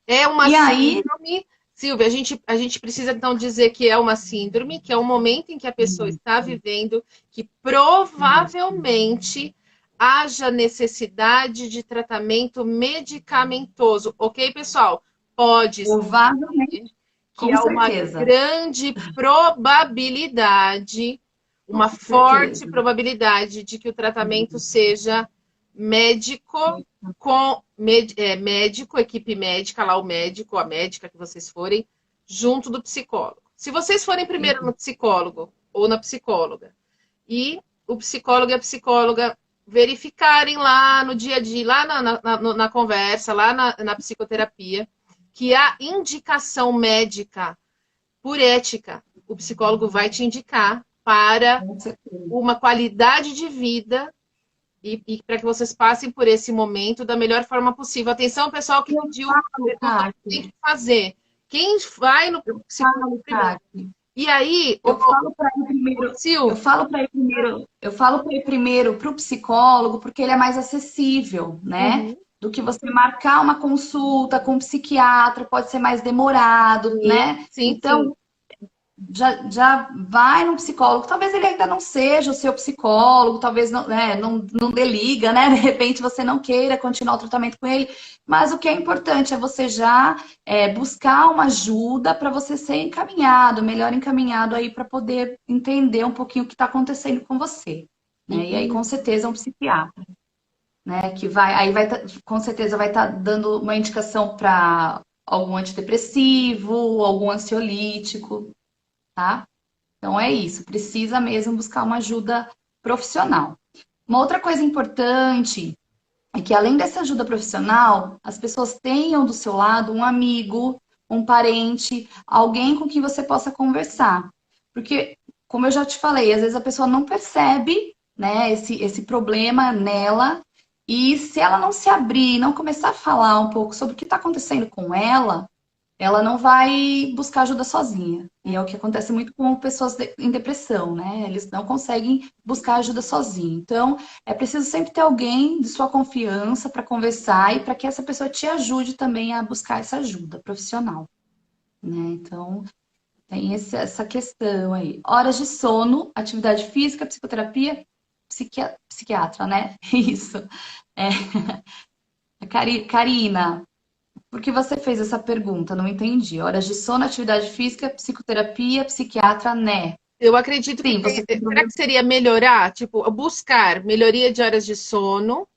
É uma E aí, síndrome, Silvia, a gente precisa então dizer que é uma síndrome, que é um momento em que a pessoa está vivendo, que provavelmente haja necessidade de tratamento medicamentoso, ok, pessoal? Pode provavelmente, ser que com há uma certeza, grande probabilidade, uma com forte certeza. probabilidade de que o tratamento seja médico médico, equipe médica, lá o médico, a médica que vocês forem, junto do psicólogo. Se vocês forem primeiro no psicólogo ou na psicóloga, e o psicólogo e a psicóloga verificarem lá no dia a dia, lá na conversa, lá na psicoterapia, que há indicação médica por ética, o psicólogo vai te indicar para Com certeza. uma qualidade de vida e para que vocês passem por esse momento da melhor forma possível. Atenção, pessoal que Eu pediu, falo, perguntou o que tem Kaki, que fazer. Quem vai no eu psicólogo falo, primeiro? Kaki. E aí, Eu falo para ir primeiro, Sil, eu falo para ir primeiro para o psicólogo, porque ele é mais acessível, né? uhum, Do que você marcar uma consulta com um psiquiatra, pode ser mais demorado, sim, né? sim, sim. Então, já vai no psicólogo. Talvez ele ainda não seja o seu psicólogo, talvez não, né, não dê liga, né? De repente você não queira continuar o tratamento com ele. Mas o que é importante é você já buscar uma ajuda para você ser encaminhado, melhor encaminhado aí para poder entender um pouquinho o que está acontecendo com você. Né? E aí, com certeza, é um psiquiatra, né? Que com certeza vai estar dando uma indicação para algum antidepressivo, algum ansiolítico, tá? Então é isso, precisa mesmo buscar uma ajuda profissional. Uma outra coisa importante é que além dessa ajuda profissional, as pessoas tenham do seu lado um amigo, um parente, alguém com quem você possa conversar. Porque, como eu já te falei, às vezes a pessoa não percebe, né, esse problema nela, e se ela não se abrir, não começar a falar um pouco sobre o que está acontecendo com ela não vai buscar ajuda sozinha. E é o que acontece muito com pessoas em depressão, né? Eles não conseguem buscar ajuda sozinho. Então, é preciso sempre ter alguém de sua confiança para conversar e para que essa pessoa te ajude também a buscar essa ajuda profissional, né? Então, tem essa questão aí. Horas de sono, atividade física, psicoterapia, psiquiatra, né? Isso. É. Karina, por que você fez essa pergunta? Não entendi. Horas de sono, atividade física, psicoterapia, psiquiatra, né? Eu acredito que Sim, você tem será problema. que seria melhorar, tipo, buscar melhoria de horas de sono,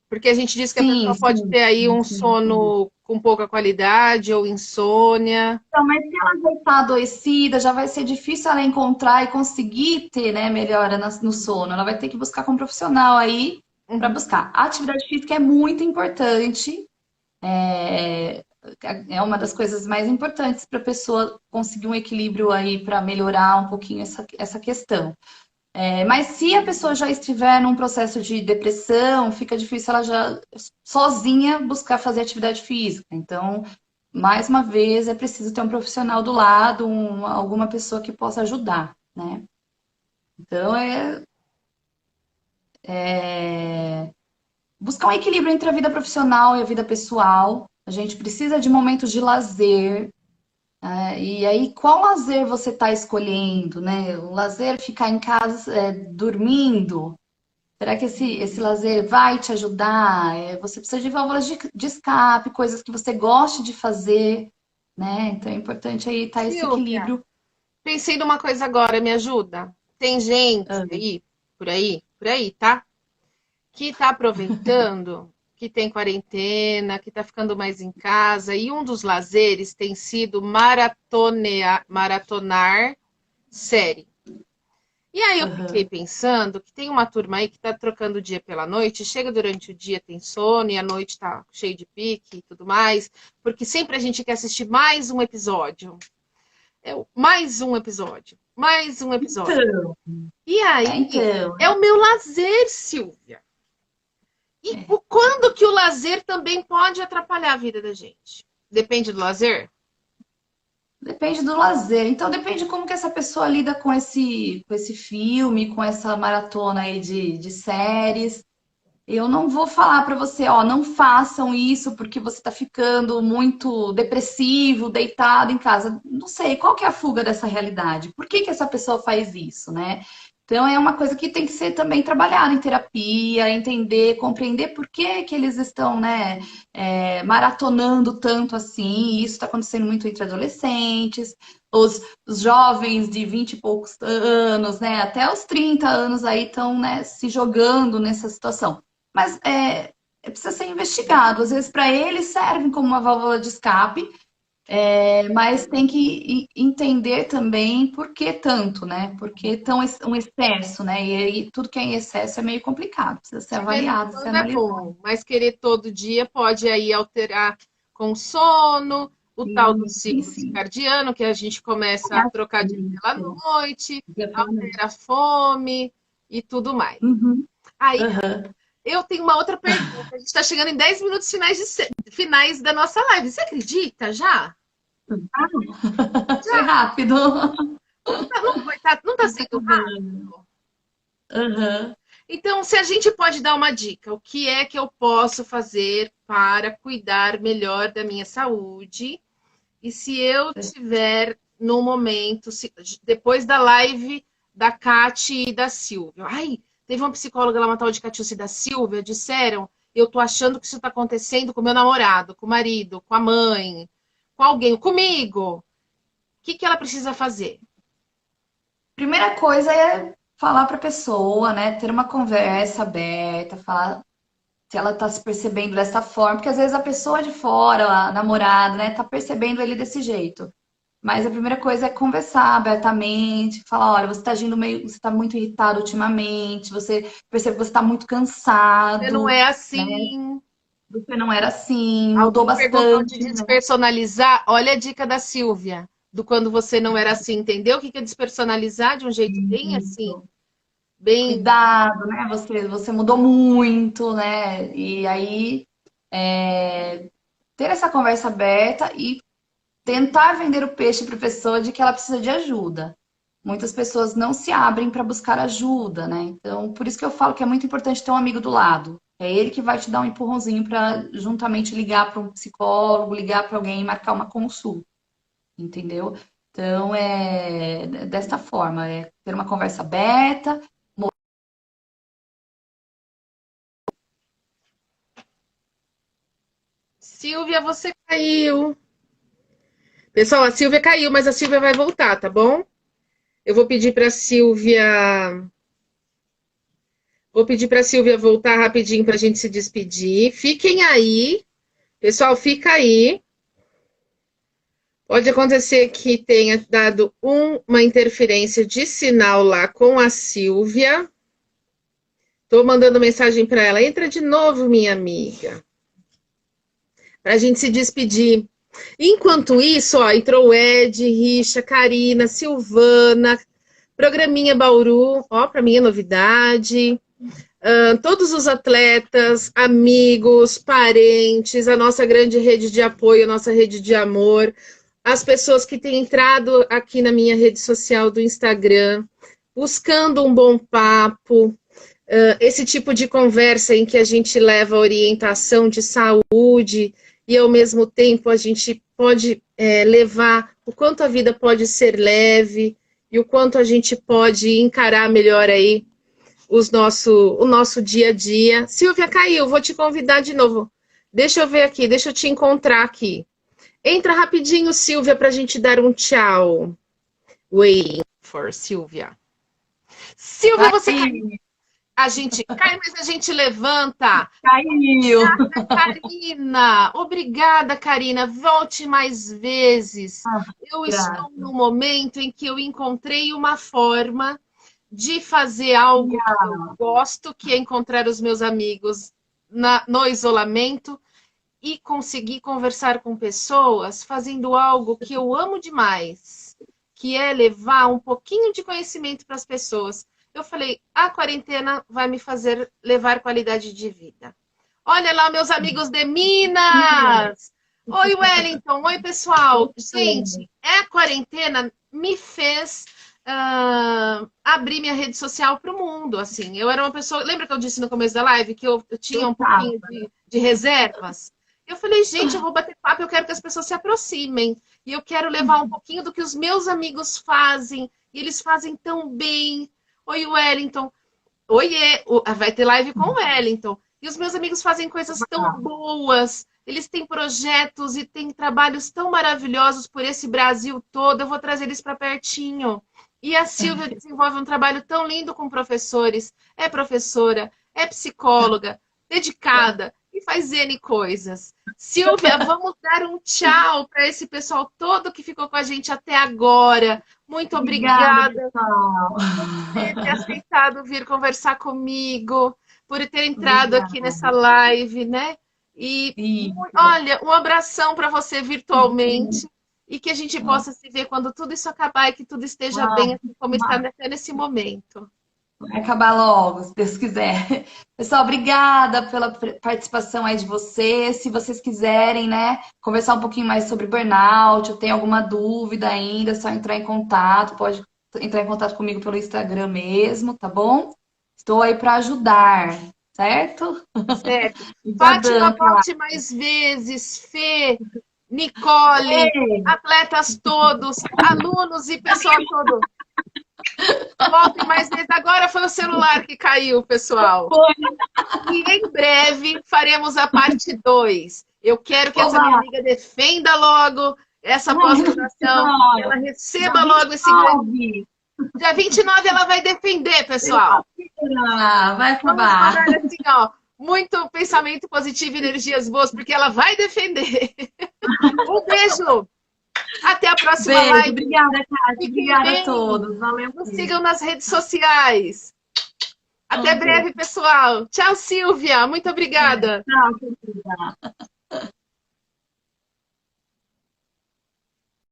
porque a gente diz que a Sim, pessoa pode sim, ter aí sim, um sim, sim. sono com pouca qualidade ou insônia. Então, mas se ela já está adoecida, já vai ser difícil ela encontrar e conseguir ter, né, melhora no sono. Ela vai ter que buscar com um profissional aí para Uhum. buscar. A atividade física é muito importante. É, é uma das coisas mais importantes para a pessoa conseguir um equilíbrio aí para melhorar um pouquinho essa questão. Mas se a pessoa já estiver num processo de depressão, fica difícil ela já sozinha buscar fazer atividade física. Então, mais uma vez, é preciso ter um profissional do lado, alguma pessoa que possa ajudar, né? Então, buscar um equilíbrio entre a vida profissional e a vida pessoal. A gente precisa de momentos de lazer. E aí, qual lazer você está escolhendo, né? O lazer ficar em casa, dormindo. Será que esse lazer vai te ajudar? Você precisa de válvulas de escape, coisas que você goste de fazer, né? Então é importante aí estar esse Silvia, equilíbrio. pensei numa coisa agora, me ajuda? tem gente Ah. aí, por aí, tá? Que tá aproveitando que tem quarentena, que tá ficando mais em casa, e um dos lazeres tem sido maratonar série. E aí eu fiquei Aham. pensando que tem uma turma aí que tá trocando o dia pela noite, chega durante o dia, tem sono, e a noite tá cheio de pique e tudo mais, porque sempre a gente quer assistir mais um episódio. Mais um episódio, mais um episódio. Então, E aí, então, é o meu lazer, Silvia. E quando que o lazer também pode atrapalhar a vida da gente? Depende do lazer? depende do lazer. Então, depende de como que essa pessoa lida com esse filme, com essa maratona aí de séries. Eu não vou falar para você, ó, não façam isso porque você está ficando muito depressivo, deitado em casa. Não sei, qual que é a fuga dessa realidade? Por que que essa pessoa faz isso, né? Então é uma coisa que tem que ser também trabalhada em terapia, entender, compreender por que que eles estão, né, maratonando tanto assim. Isso está acontecendo muito entre adolescentes, os jovens de 20 e poucos anos, né, até os 30 anos aí estão, né, se jogando nessa situação. Mas precisa ser investigado. Às vezes, para eles servem como uma válvula de escape, mas tem que entender também por que tanto, né? Por que tão um excesso, né? E aí tudo que é em excesso é meio complicado, precisa ser De vez em avaliado, ser quando é analisado. bom, mas querer todo dia pode aí alterar com sono, o tal do Sim, ciclo sim. circadiano, que a gente começa É a trocar dia pela assim, noite, dia pela noite. altera a fome e tudo mais. Uhum, Aí aham. eu tenho uma outra pergunta. A gente está chegando em 10 minutos finais da nossa live. Você acredita já? Foi Já? rápido. Não tá Já tá sendo acabando. rápido? Aham. Então, se a gente pode dar uma dica, o que é que eu posso fazer para cuidar melhor da minha saúde? E se eu tiver no momento, depois da live da Cati e da Silvia, ai, teve uma psicóloga lá, uma tal de Catiúcia e da Silvia, disseram, eu tô achando que isso tá acontecendo com meu namorado, com o marido, com a mãe, com alguém, comigo. O que que ela precisa fazer? Primeira coisa é falar para a pessoa, né? Ter uma conversa aberta, falar se ela tá se percebendo dessa forma, porque às vezes a pessoa de fora, a namorada, né, tá percebendo ele desse jeito. Mas a primeira coisa é conversar abertamente, falar, olha, você tá agindo meio, você tá muito irritado ultimamente, você percebe que você tá muito Você não cansado, é né? assim. Você não era assim, mudou Alguém perguntou de bastante, né? despersonalizar. Olha a dica da Silvia, do quando você não era assim, entendeu? O que que é despersonalizar de um jeito bem assim, bem. Cuidado, né? Você mudou muito, né? E aí ter essa conversa aberta e tentar vender o peixe para a pessoa de que ela precisa de ajuda. Muitas pessoas não se abrem para buscar ajuda, né? Então, por isso que eu falo que é muito importante ter um amigo do lado. É ele que vai te dar um empurrãozinho para juntamente ligar para um psicólogo, ligar para alguém e marcar uma consulta, entendeu? Então, é desta forma, é ter uma conversa aberta. Silvia, você caiu. Pessoal, a Silvia caiu, mas a Silvia vai voltar, tá bom? Eu vou pedir para a Silvia. Vou pedir para a Silvia voltar rapidinho para a gente se despedir. Fiquem aí. Pessoal, fica aí. Pode acontecer que tenha dado uma interferência de sinal lá com a Silvia. Estou mandando mensagem para ela. Entra de novo, minha amiga. Para a gente se despedir. Enquanto isso, ó, entrou o Ed, Richa, Karina, Silvana, Programinha Bauru, ó, para mim é novidade. Todos os atletas, amigos, parentes, a nossa grande rede de apoio, a nossa rede de amor, as pessoas que têm entrado aqui na minha rede social do Instagram, buscando um bom papo, esse tipo de conversa em que a gente leva orientação de saúde e ao mesmo tempo a gente pode levar o quanto a vida pode ser leve e o quanto a gente pode encarar melhor aí o nosso dia a dia. Silvia caiu, vou te convidar de novo. Deixa eu ver aqui, deixa eu te encontrar aqui. Entra rapidinho, Silvia, para a gente dar um tchau. Waiting for Silvia. Silvia, você caiu. A gente cai, mas a gente levanta. Caiu. Obrigada, Karina. Volte mais vezes. Eu graças. estou no momento em que eu encontrei uma forma de fazer algo que eu gosto, que é encontrar os meus amigos no isolamento e conseguir conversar com pessoas fazendo algo que eu amo demais, que é levar um pouquinho de conhecimento para as pessoas. Eu falei, a quarentena vai me fazer levar qualidade de vida. Olha lá, meus amigos de Minas! Oi, Wellington! Oi, pessoal! Gente, a quarentena me fez abrir minha rede social para o mundo. Assim, eu era uma pessoa... Lembra que eu disse no começo da live que eu tinha um pouquinho de reservas? Eu falei, gente, eu vou bater papo, eu quero que as pessoas se aproximem. E eu quero levar um pouquinho do que os meus amigos fazem. E eles fazem tão bem. Oi, Wellington. Oiê, vai ter live com o Wellington. E os meus amigos fazem coisas tão boas. Eles têm projetos e têm trabalhos tão maravilhosos por esse Brasil todo. Eu vou trazer eles para pertinho. E a Silvia desenvolve um trabalho tão lindo com professores. É professora, é psicóloga, dedicada e faz N coisas. Silvia, vamos dar um tchau para esse pessoal todo que ficou com a gente até agora. Muito obrigada por ter aceitado vir conversar comigo, por ter entrado aqui nessa live, né? E olha, um abração para você virtualmente e que a gente possa se ver quando tudo isso acabar e que tudo esteja bem, assim como está até nesse momento. Vai acabar logo, se Deus quiser. Pessoal, obrigada pela participação aí de vocês. Se vocês quiserem, né, conversar um pouquinho mais sobre burnout, ou tem alguma dúvida ainda, é só entrar em contato. Pode entrar em contato comigo pelo Instagram mesmo, tá bom? Estou aí para ajudar, certo? Certo. Fátima, volte mais vezes. Fê, Nicole, atletas todos, alunos e pessoal todo. Voltem mais vezes. Agora foi o celular que caiu, pessoal. E em breve faremos a parte 2. Eu quero que essa minha amiga defenda logo essa pós-graduação. Ela receba logo esse grande. Dia 29 ela vai defender, pessoal. Vai acabar. Vamos falar assim, ó. Muito pensamento positivo e energias boas, porque ela vai defender. Um beijo. Até a próxima live. Obrigada, Kátia. Obrigada a todos. Valeu. Nos sigam nas redes sociais. Até breve, pessoal. Tchau, Silvia. Muito obrigada. Tchau, querida.